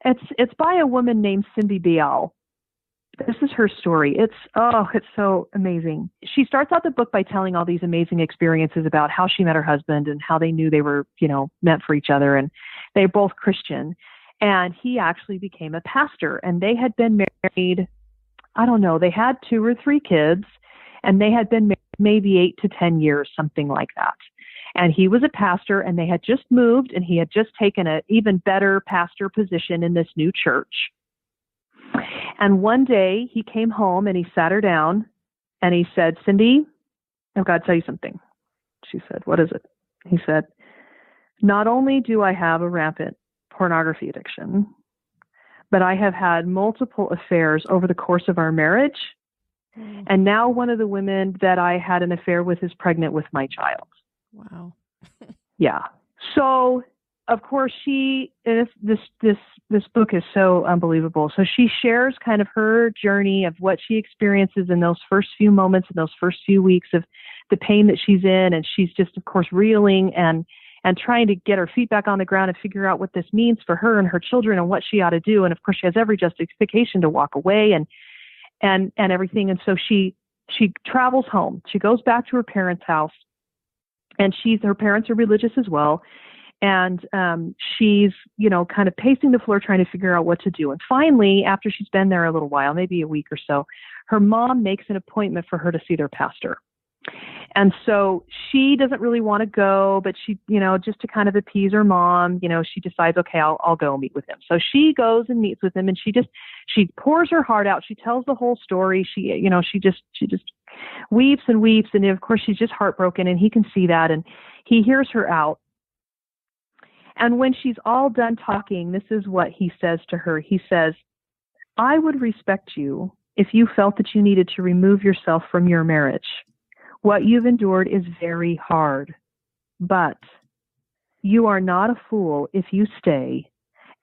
S4: It's by a woman named Cindy Bial. This is her story. It's so amazing. She starts out the book by telling all these amazing experiences about how she met her husband and how they knew they were, meant for each other. And they're both Christian. And he actually became a pastor. And they had been married, I don't know, they had 2 or 3 kids. And they had been married maybe 8 to 10 years, something like that. And he was a pastor, and they had just moved, and he had just taken an even better pastor position in this new church. And one day he came home and he sat her down and he said, "Cindy, I've got to tell you something." She said, "What is it?" He said, "Not only do I have a rampant pornography addiction, but I have had multiple affairs over the course of our marriage. And now one of the women that I had an affair with is pregnant with my child."
S1: Wow.
S4: Yeah. So, of course, this book is so unbelievable. So she shares kind of her journey of what she experiences in those first few moments, in those first few weeks of the pain that she's in. And she's just, of course, reeling and trying to get her feet back on the ground and figure out what this means for her and her children and what she ought to do. And of course, she has every justification to walk away and everything. And so she travels home. She goes back to her parents' house, and her parents are religious as well. And she's, kind of pacing the floor trying to figure out what to do. And finally, after she's been there a little while, maybe a week or so, her mom makes an appointment for her to see their pastor. And so she doesn't really want to go, but she, just to kind of appease her mom, she decides, okay, I'll go meet with him. So she goes and meets with him, and she pours her heart out. She tells the whole story. She just weeps and weeps. And of course, she's just heartbroken, and he can see that. And he hears her out. And when she's all done talking, this is what he says to her. He says, "I would respect you if you felt that you needed to remove yourself from your marriage. What you've endured is very hard, but you are not a fool if you stay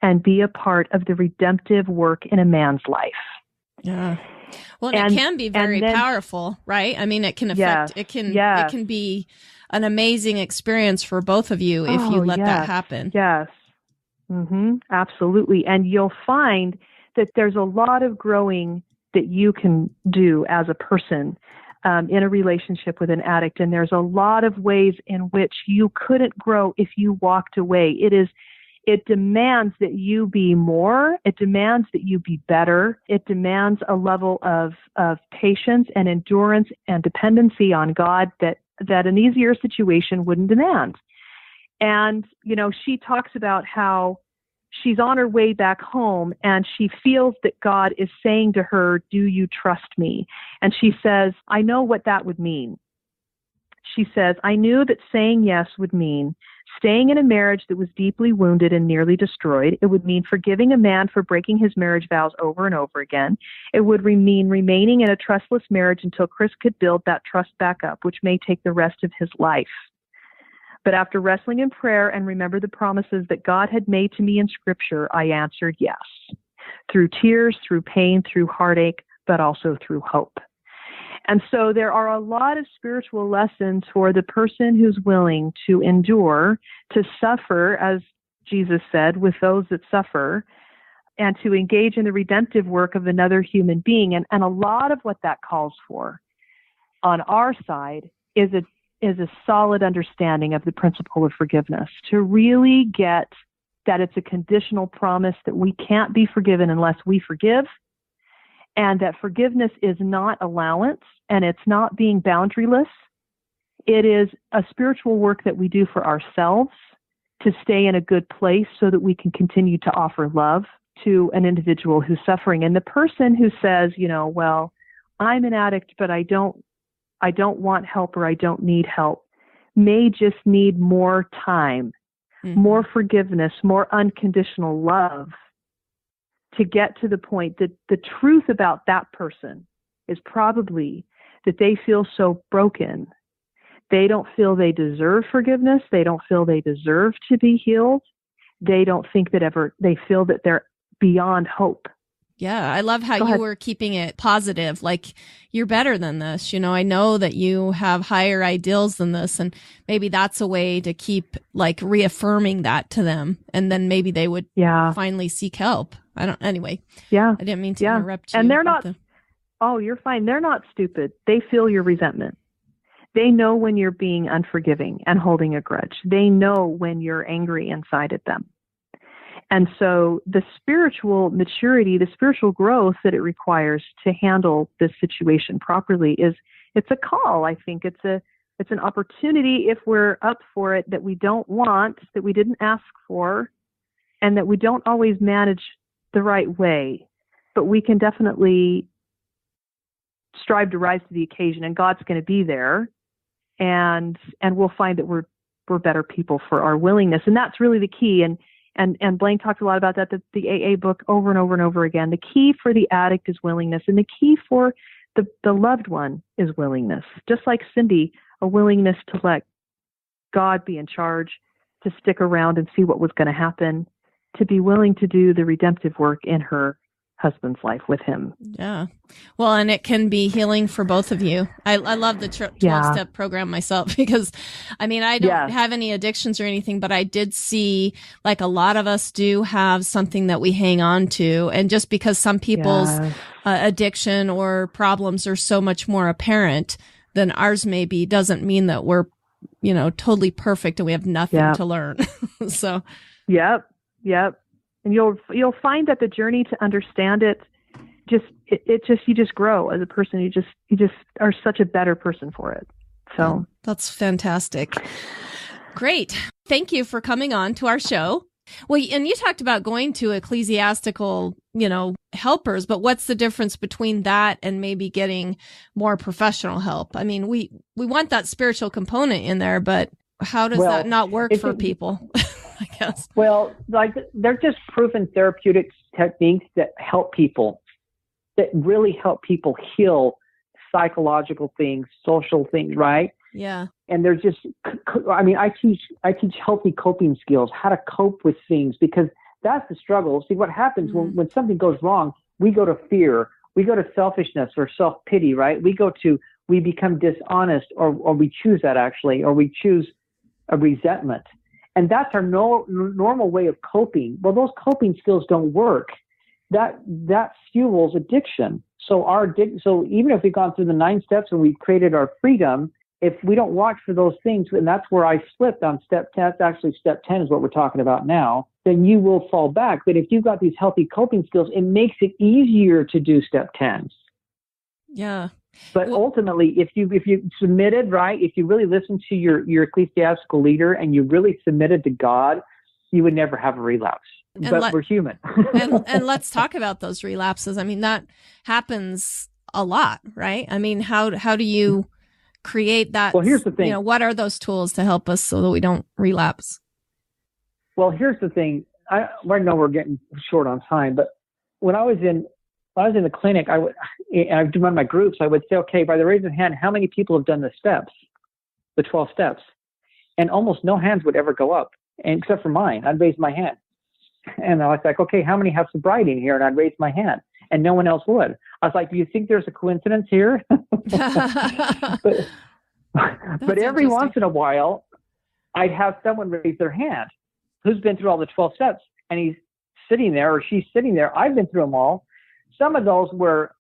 S4: and be a part of the redemptive work in a man's life."
S1: Yeah. Well, and it can be very powerful, right? I mean, it can affect, it can be an amazing experience for both of you if you let that happen.
S4: Yes. Absolutely. And you'll find that there's a lot of growing that you can do as a person in a relationship with an addict. And there's a lot of ways in which you couldn't grow if you walked away. It demands that you be more. It demands that you be better. It demands a level of patience and endurance and dependency on God that an easier situation wouldn't demand. And, she talks about how she's on her way back home and she feels that God is saying to her, "Do you trust me?" And she says, "I know what that would mean." She says, "I knew that saying yes would mean staying in a marriage that was deeply wounded and nearly destroyed. It would mean forgiving a man for breaking his marriage vows over and over again. It would mean remaining in a trustless marriage until Chris could build that trust back up, which may take the rest of his life. But after wrestling in prayer and remember the promises that God had made to me in Scripture, I answered yes. Through tears, through pain, through heartache, but also through hope." And so there are a lot of spiritual lessons for the person who's willing to endure, to suffer, as Jesus said, with those that suffer, and to engage in the redemptive work of another human being. And a lot of what that calls for on our side is is a solid understanding of the principle of forgiveness, to really get that it's a conditional promise that we can't be forgiven unless we forgive, and that forgiveness is not allowance and it's not being boundaryless. It is a spiritual work that we do for ourselves to stay in a good place so that we can continue to offer love to an individual who's suffering. And the person who says, well, I'm an addict, but I don't want help, or I don't need help, may just need more time, more forgiveness, more unconditional love to get to the point that the truth about that person is probably that they feel so broken. They don't feel they deserve forgiveness. They don't feel they deserve to be healed. They don't think they feel that they're beyond hope.
S1: Yeah, I love how you were keeping it positive. Like, you're better than this. I know that you have higher ideals than this. And maybe that's a way to keep reaffirming that to them. And then maybe they would finally seek help. Anyway. Yeah. I didn't mean to interrupt you.
S4: And they're not, oh, you're fine. They're not stupid. They feel your resentment. They know when you're being unforgiving and holding a grudge. They know when you're angry inside at them. And so the spiritual maturity, the spiritual growth that it requires to handle this situation properly it's a call. I think it's an opportunity, if we're up for it, that we don't want, that we didn't ask for, and that we don't always manage the right way. But we can definitely strive to rise to the occasion, and God's going to be there, and we'll find that we're better people for our willingness. And that's really the key. And Blaine talked a lot about that, the AA book, over and over and over again. The key for the addict is willingness, and the key for the loved one is willingness. Just like Cindy, a willingness to let God be in charge, to stick around and see what was going to happen, to be willing to do the redemptive work in her husband's life with him.
S1: Yeah. Well, and it can be healing for both of you. I love the 12-step program myself, because I don't have any addictions or anything, but I did see a lot of us do have something that we hang on to. And just because some people's addiction or problems are so much more apparent than ours may be, doesn't mean that we're, totally perfect and we have nothing to learn. So. Yep.
S4: And you'll find that the journey to understand it, you just grow as a person. You just are such a better person for it. So
S1: that's fantastic. Great. Thank you for coming on to our show. Well, and you talked about going to ecclesiastical, helpers, but what's the difference between that and maybe getting more professional help? We want that spiritual component in there, but how does that not work for people? I guess.
S2: Well, they're just proven therapeutic techniques that help people, that really help people heal psychological things, social things, right?
S1: Yeah.
S2: And they're just, I teach healthy coping skills, how to cope with things, because that's the struggle. See, what happens when something goes wrong, we go to fear, we go to selfishness or self-pity, right? We become dishonest, or we choose that actually, or we choose a resentment. And that's our normal way of coping. Well, those coping skills don't work. That fuels addiction. So even if we've gone through the 9 steps and we've created our freedom, if we don't watch for those things, and that's where I slipped on step 10, actually step 10 is what we're talking about now, then you will fall back. But if you've got these healthy coping skills, it makes it easier to do step 10.
S1: Yeah.
S2: But ultimately, if you submitted, right, if you really listened to your ecclesiastical leader and you really submitted to God, you would never have a relapse. But we're human.
S1: and let's talk about those relapses. That happens a lot, right? How do you create that?
S2: Well, here's the thing.
S1: What are those tools to help us so that we don't relapse?
S2: Well, here's the thing. I know we're getting short on time, but when I was in the clinic, I'd run my groups. I would say, okay, by the raise of hand, how many people have done the steps, the 12 steps? And almost no hands would ever go up, except for mine. I'd raise my hand. And I was like, okay, how many have sobriety in here? And I'd raise my hand. And no one else would. I was like, do you think there's a coincidence here? But every once in a while, I'd have someone raise their hand who's been through all the 12 steps. And he's sitting there, or she's sitting there. I've been through them all. Some of those were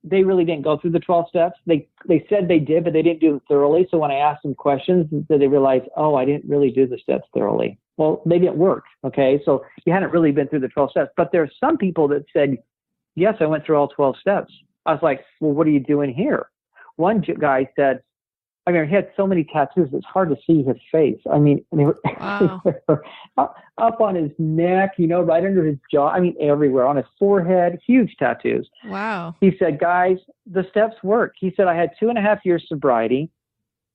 S2: they really didn't go through the 12 steps. They said they did, but they didn't do them thoroughly. So when I asked them questions, they realized, oh, I didn't really do the steps thoroughly. Well, they didn't work. Okay. So you hadn't really been through the 12 steps, but there are some people that said, yes, I went through all 12 steps. I was like, well, what are you doing here? One guy said, I mean, he had so many tattoos, it's hard to see his face. I mean, they were,
S1: Wow.
S2: they were up on his neck, right under his jaw. I mean, everywhere, on his forehead, huge tattoos.
S1: Wow.
S2: He said, guys, the steps work. He said, I had 2.5 years sobriety,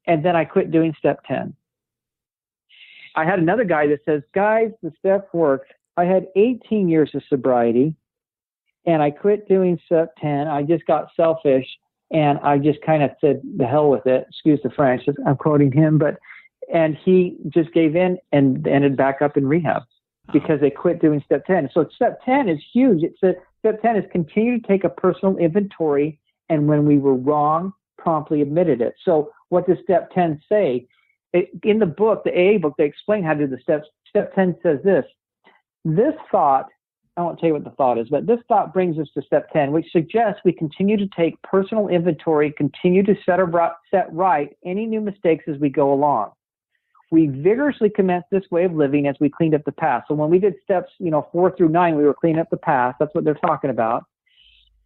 S2: and then I quit doing step 10. I had another guy that says, guys, the steps worked. I had 18 years of sobriety, and I quit doing step 10. I just got selfish. And I just kind of said, the hell with it. Excuse the French. I'm quoting him, and he just gave in and ended back up in rehab because they quit doing step 10. So step 10 is huge. Step 10 is continue to take a personal inventory, and when we were wrong, promptly admitted it. So what does step 10 say? In the book, the AA book, they explain how to do the steps. Step 10 says this thought, I won't tell you what the thought is, but this thought brings us to step 10, which suggests we continue to take personal inventory, continue to set right any new mistakes as we go along. We vigorously commence this way of living as we cleaned up the past. So when we did steps, 4 through 9, we were cleaning up the past. That's what they're talking about.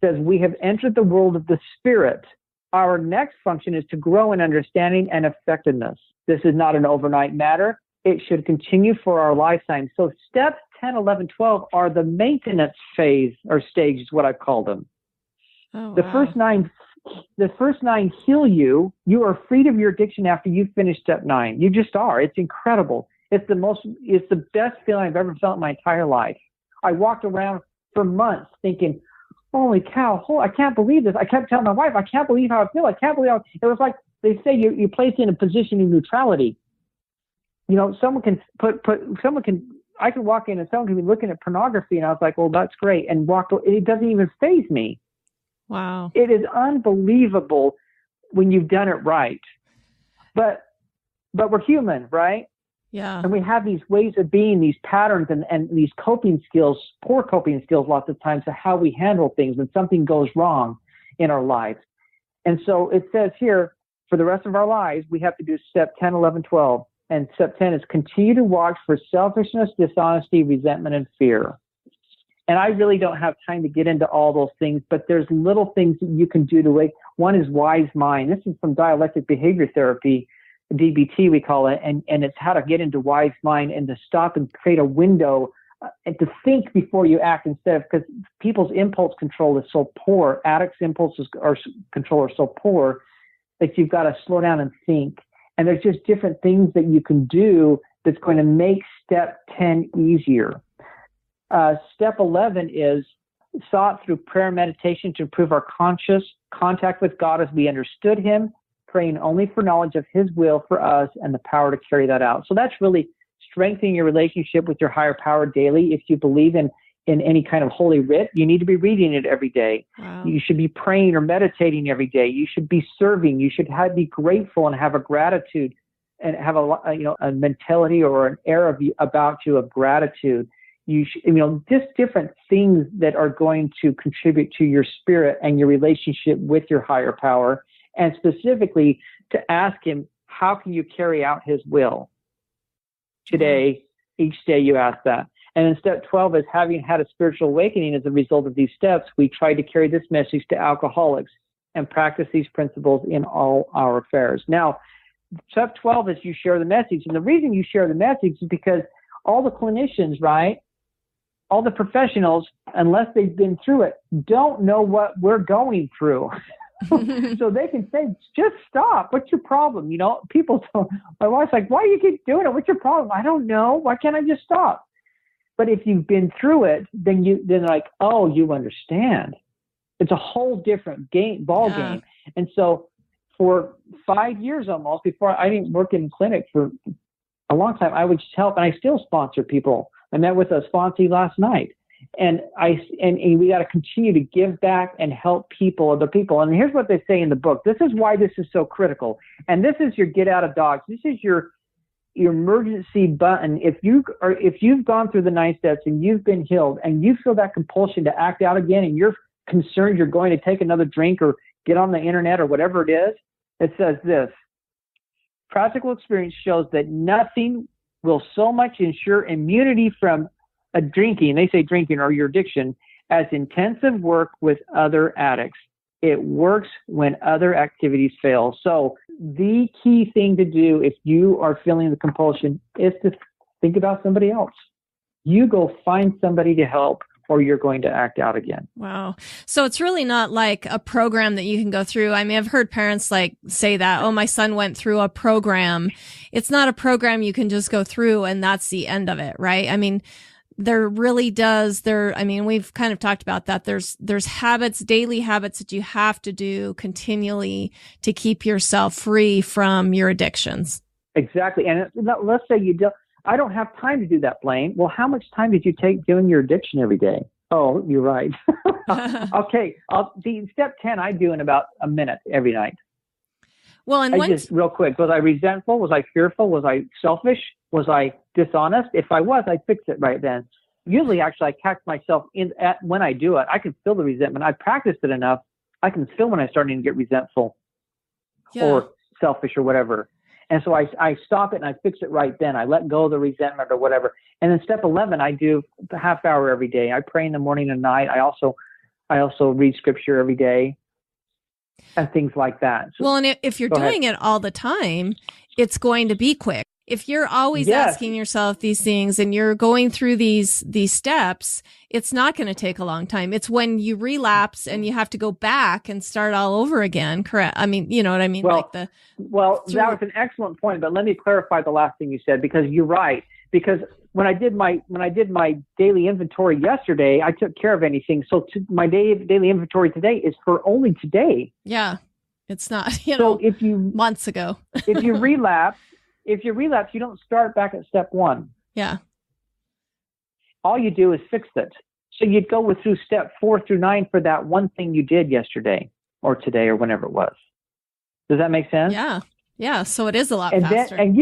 S2: It says we have entered the world of the spirit. Our next function is to grow in understanding and effectiveness. This is not an overnight matter. It should continue for our lifetime. So steps 10, 11, 12 are the maintenance phase or stage is what I've called them.
S1: Oh,
S2: The
S1: wow.
S2: first nine heal you. You are freed of your addiction after you finish step 9. You just are. It's incredible. It's the best feeling I've ever felt in my entire life. I walked around for months thinking, holy cow, I can't believe this. I kept telling my wife, I can't believe how I feel. I can't believe how it was like they say you're placed in a position of neutrality. Someone can I could walk in and someone can be looking at pornography and I was like, well, that's great. And it doesn't even faze me.
S1: Wow.
S2: It is unbelievable when you've done it right. But we're human, right?
S1: Yeah.
S2: And we have these ways of being, these patterns and these coping skills, poor coping skills lots of times of how we handle things when something goes wrong in our lives. And so it says here, for the rest of our lives, we have to do step 10, 11, 12. And step 10 is continue to watch for selfishness, dishonesty, resentment, and fear. And I really don't have time to get into all those things, but there's little things that you can do to wake. One is wise mind. This is from dialectic behavior therapy, DBT we call it, and it's how to get into wise mind and to stop and create a window and to think before you act instead of, because people's impulse control is so poor. Addicts' impulses control are so poor that you've got to slow down and think. And there's just different things that you can do that's going to make step 10 easier. Step 11 is sought through prayer and meditation to improve our conscious contact with God as we understood him, praying only for knowledge of his will for us and the power to carry that out. So that's really strengthening your relationship with your higher power daily. If you believe in any kind of holy writ, you need to be reading it every day.
S1: Wow.
S2: You should be praying or meditating every day. You should be serving. You should be grateful and have a gratitude and have a mentality or an air about you of gratitude. You should, just different things that are going to contribute to your spirit and your relationship with your higher power, and specifically to ask him, how can you carry out his will? Today, each day you ask that. And then step 12 is having had a spiritual awakening as a result of these steps, we try to carry this message to alcoholics and practice these principles in all our affairs. Now, step 12 is you share the message. And the reason you share the message is because all the clinicians, right, all the professionals, unless they've been through it, don't know what we're going through. So they can say, just stop. What's your problem? People don't. My wife's like, why do you keep doing it? What's your problem? I don't know. Why can't I just stop? But if you've been through it, then like, oh, you understand. It's a whole different ball game. And so for 5 years almost, before I didn't work in clinic for a long time, I would just help, and I still sponsor people. I met with a sponsee last night, and we got to continue to give back and help other people. And here's what they say in the book. This is why this is so critical. And this is your get out of Dodge. This is your emergency button. If you've gone through the 9 steps and you've been healed and you feel that compulsion to act out again and you're concerned you're going to take another drink or get on the internet or whatever it is, it says this: practical experience shows that nothing will so much ensure immunity from a drinking, they say drinking or your addiction, as intensive work with other addicts. It works when other activities fail. So the key thing to do if you are feeling the compulsion is to think about somebody else. You go find somebody to help, or you're going to act out again.
S1: Wow. So it's really not like a program that you can go through. I mean, I've heard parents like say that, oh, my son went through a program. It's not a program you can just go through and that's the end of it, right? I mean, we've kind of talked about that. There's habits, daily habits that you have to do continually to keep yourself free from your addictions.
S2: Exactly. And let's say I don't have time to do that, Blaine. Well, how much time did you take doing your addiction every day? Oh, you're right. Okay. Step 10, I do in about a minute every night.
S1: Well, and
S2: just real quick, was I resentful? Was I fearful? Was I selfish? Was I dishonest? If I was, I'd fix it right then. Usually, actually, I catch myself when I do it. I can feel the resentment. I practiced it enough. I can feel when I'm starting to get resentful or selfish or whatever. And so I stop it and I fix it right then. I let go of the resentment or whatever. And then step 11, I do a half hour every day. I pray in the morning and night. I also read scripture every day and things like that. So,
S1: well, and if you're doing it all the time, it's going to be quick. If you're always asking yourself these things and you're going through these steps, it's not going to take a long time. It's when you relapse and you have to go back and start all over again. Correct. I mean, you know what I mean?
S2: Well, that was an excellent point, but let me clarify the last thing you said, because you're right. Because when I did my daily inventory yesterday, I took care of anything. So my daily inventory today is for only today.
S1: Yeah. It's not,
S2: so if you
S1: months ago,
S2: if you relapse, you don't start back at step 1.
S1: Yeah.
S2: All you do is fix it. So you'd go through step 4 through 9 for that one thing you did yesterday or today or whenever it was. Does that make sense?
S1: Yeah. Yeah. So it is a lot
S2: faster. And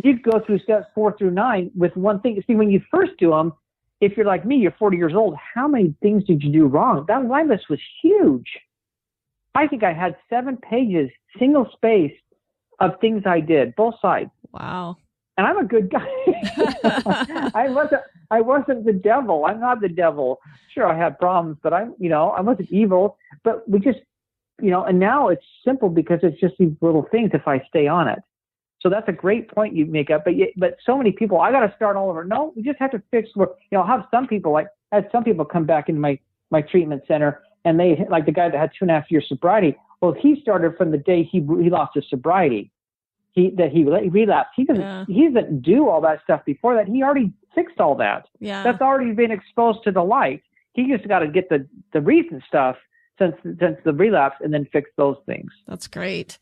S2: you'd go through steps 4 through 9 with one thing. See, when you first do them, if you're like me, you're 40 years old, how many things did you do wrong? That line list was huge. I think I had 7 pages, single space, of things I did, both sides.
S1: Wow.
S2: And I'm a good guy. I wasn't the devil. I'm not the devil. Sure, I had problems, but I wasn't evil. But we just, and now it's simple because it's just these little things if I stay on it. So that's a great point you make up. But so many people, I got to start all over. No, we just have to fix. I'll have some people I had some people come back into my treatment center, and they, like the guy that had 2.5 years sobriety. Well, he started from the day he lost his sobriety. He relapsed. He doesn't do all that stuff before that. He already fixed all that.
S1: Yeah.
S2: That's already been exposed to the light. He just got to get the recent stuff since the relapse and then fix those things.
S1: That's great.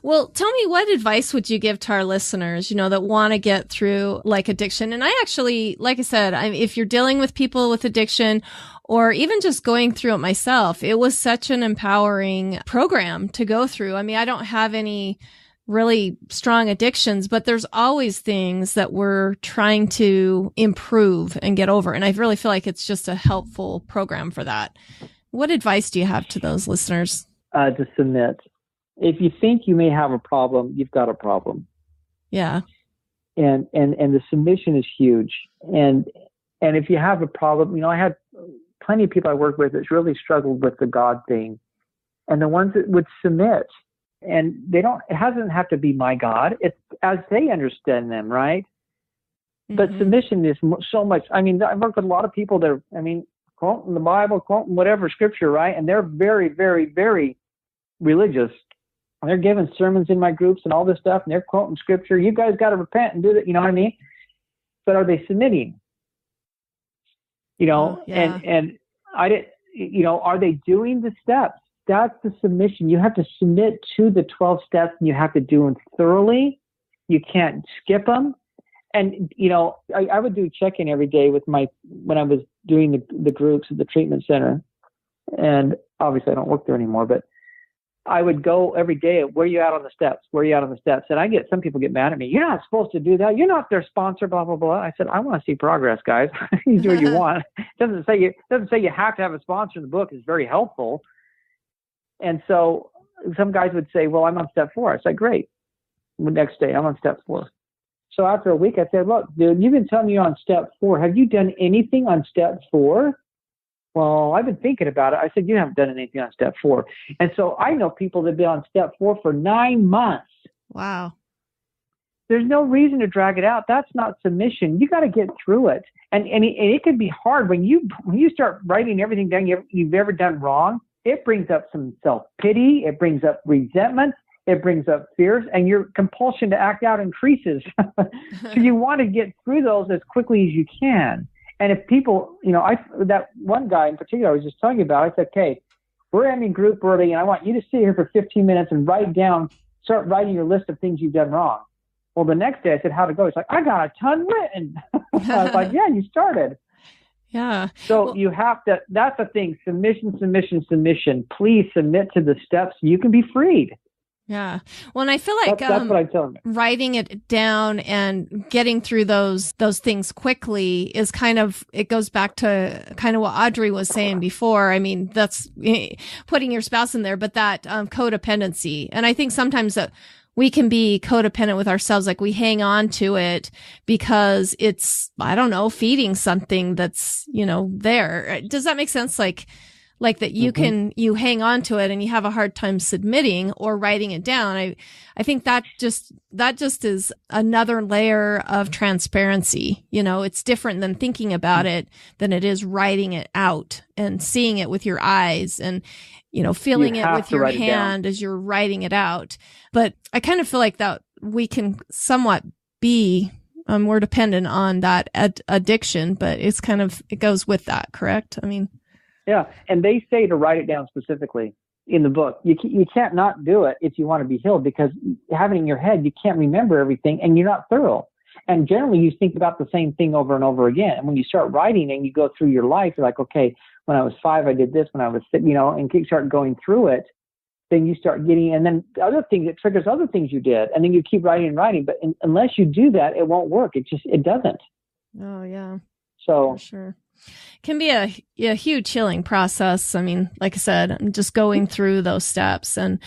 S1: Well, tell me, what advice would you give to our listeners, that want to get through like addiction? And I actually, like I said, if you're dealing with people with addiction or even just going through it myself, it was such an empowering program to go through. I mean, I don't have any really strong addictions, but there's always things that we're trying to improve and get over. And I really feel like it's just a helpful program for that. What advice do you have to those listeners?
S2: To submit. If you think you may have a problem, you've got a problem.
S1: Yeah.
S2: And the submission is huge. And if you have a problem, I had plenty of people I worked with that really struggled with the God thing. And the ones that would submit, and it doesn't have to be my God. It's as they understand them, right? Mm-hmm. But submission is so much. I mean, I've worked with a lot of people that quoting the Bible, quoting whatever scripture, right? And they're very, very, very religious. And they're giving sermons in my groups and all this stuff, and they're quoting scripture. You guys got to repent and do that. You know what I mean? But are they submitting?
S1: Yeah.
S2: And I didn't. Are they doing the steps? That's the submission. You have to submit to the 12 steps, and you have to do them thoroughly. You can't skip them. And, I would do check-in every day when I was doing the groups at the treatment center. And obviously I don't work there anymore, but I would go every day, where are you out on the steps? Where are you out on the steps? And some people get mad at me. You're not supposed to do that. You're not their sponsor, blah, blah, blah. I said, I want to see progress, guys. You do what you want. It doesn't say you have to have a sponsor in the book. It's very helpful. And so some guys would say, well, I'm on step 4. I said, great. The next day, I'm on step 4. So after a week, I said, look, dude, you've been telling me you're on step 4. Have you done anything on step 4? Well, I've been thinking about it. I said, you haven't done anything on step 4. And so I know people that have been on step 4 for 9 months.
S1: Wow.
S2: There's no reason to drag it out. That's not submission. You got to get through it. And it can be hard when you start writing everything down you've ever done wrong. It brings up some self-pity. It brings up resentment. It brings up fears, and your compulsion to act out increases. So you want to get through those as quickly as you can. And if people, that one guy in particular I was just telling you about, I said, okay, we're ending group early, and I want you to sit here for 15 minutes and start writing your list of things you've done wrong. Well, the next day I said, how'd it go? He's like, I got a ton written. I was like, yeah, you started.
S1: Yeah.
S2: So you have to, that's the thing, submission. Please submit to the steps. You can be freed.
S1: Yeah. Well, and I feel like
S2: that's what I'm telling you.
S1: Writing it down and getting through those things quickly is it goes back to kind of what Audrey was saying before. I mean, that's putting your spouse in there, but that codependency. And I think sometimes that we can be codependent with ourselves. Like we hang on to it because it's, I don't know, feeding something that's, there. Does that make sense? Like that you hang on to it and you have a hard time submitting or writing it down. I think that just is another layer of transparency. It's different than thinking about it than it is writing it out and seeing it with your eyes and, feeling it with your hand as you're writing it out. But I kind of feel like that we can somewhat be more dependent on that addiction, but it goes with that, correct? I mean,
S2: yeah, and they say to write it down specifically in the book. You can't not do it if you want to be healed, because having it in your head, you can't remember everything and you're not thorough. And generally you think about the same thing over and over again. And when you start writing and you go through your life, you're like, okay, when I was 5, I did this, when I was 6, and you start going through it, then you start getting, and then other things, it triggers other things you did. And then you keep writing and writing. But unless you do that, it won't work. It doesn't.
S1: Oh, yeah.
S2: So
S1: for sure. Can be a huge healing process. I mean, like I said, I'm just going through those steps. And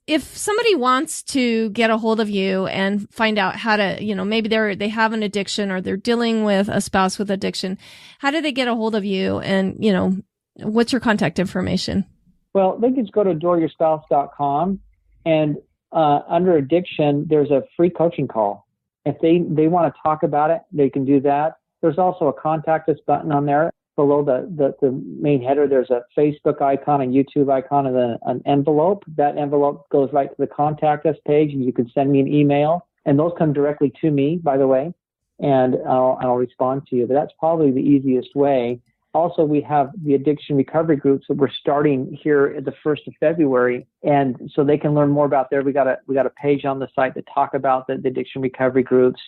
S1: if somebody wants to get a hold of you and find out how to, maybe they have an addiction or they're dealing with a spouse with addiction, how do they get a hold of you? And, what's your contact information?
S2: Well, they can just go to adoreYourSpouse.com, and under addiction, there's a free coaching call. If they want to talk about it, they can do that. There's also a contact us button on there. Below the main header, there's a Facebook icon, a YouTube icon, and then an envelope. That envelope goes right to the contact us page, and you can send me an email. And those come directly to me, by the way, and I'll respond to you. But that's probably the easiest way. Also, we have the addiction recovery groups that we're starting here at the 1st of February, and so they can learn more about there. We got a page on the site that talk about the addiction recovery groups.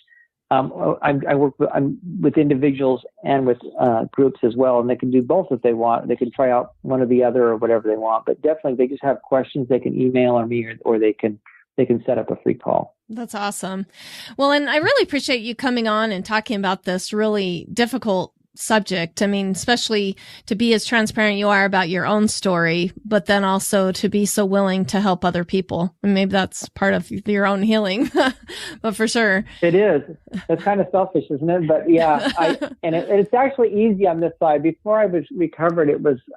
S2: I work with individuals and with groups as well, and they can do both if they want. They can try out one or the other or whatever they want. But definitely, they just have questions, they can email me, or they can set up a free call.
S1: That's awesome. Well, and I really appreciate you coming on and talking about this really difficult subject. I mean, especially to be as transparent you are about your own story, but then also to be so willing to help other people. And maybe that's part of your own healing, but for sure.
S2: It is. It's kind of selfish, isn't it? But yeah, it's actually easy on this side. Before I was recovered,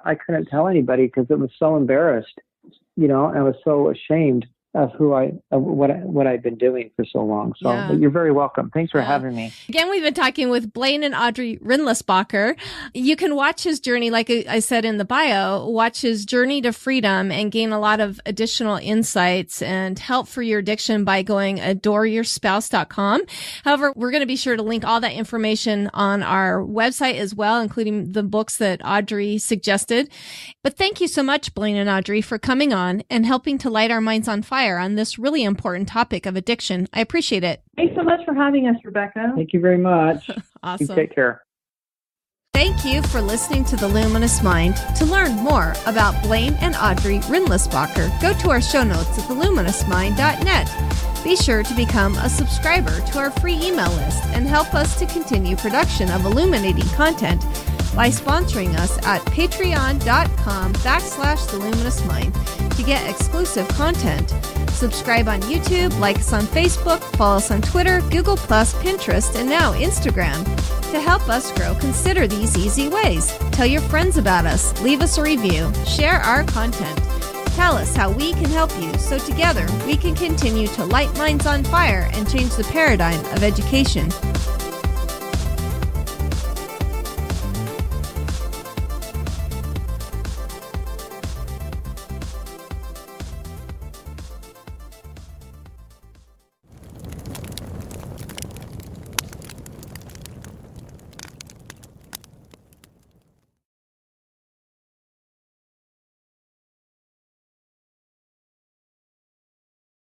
S2: I couldn't tell anybody because it was so embarrassed, and I was so ashamed of what I've been doing for so long. So yeah. You're very welcome. Thanks for having me.
S1: Again, we've been talking with Blaine and Audrey Rindlisbacher. You can watch his journey, like I said in the bio, watch his journey to freedom and gain a lot of additional insights and help for your addiction by going adoreYourSpouse.com. However, we're going to be sure to link all that information on our website as well, including the books that Audrey suggested. But thank you so much, Blaine and Audrey, for coming on and helping to light our minds on fire on this really important topic of addiction. I appreciate it.
S4: Thanks so much for having us, Rebecca.
S2: Thank you very much.
S1: Awesome.
S2: You take care.
S1: Thank you for listening to The Luminous Mind. To learn more about Blaine and Audrey Rindlisbacher, go to our show notes at theluminousmind.net. Be sure to become a subscriber to our free email list and help us to continue production of illuminating content by sponsoring us at patreon.com/theluminousmind to get exclusive content. Subscribe on YouTube, like us on Facebook, follow us on Twitter, Google+, Pinterest, and now Instagram. To help us grow, consider these easy ways. Tell your friends about us, leave us a review, share our content. Tell us how we can help you so together we can continue to light minds on fire and change the paradigm of education.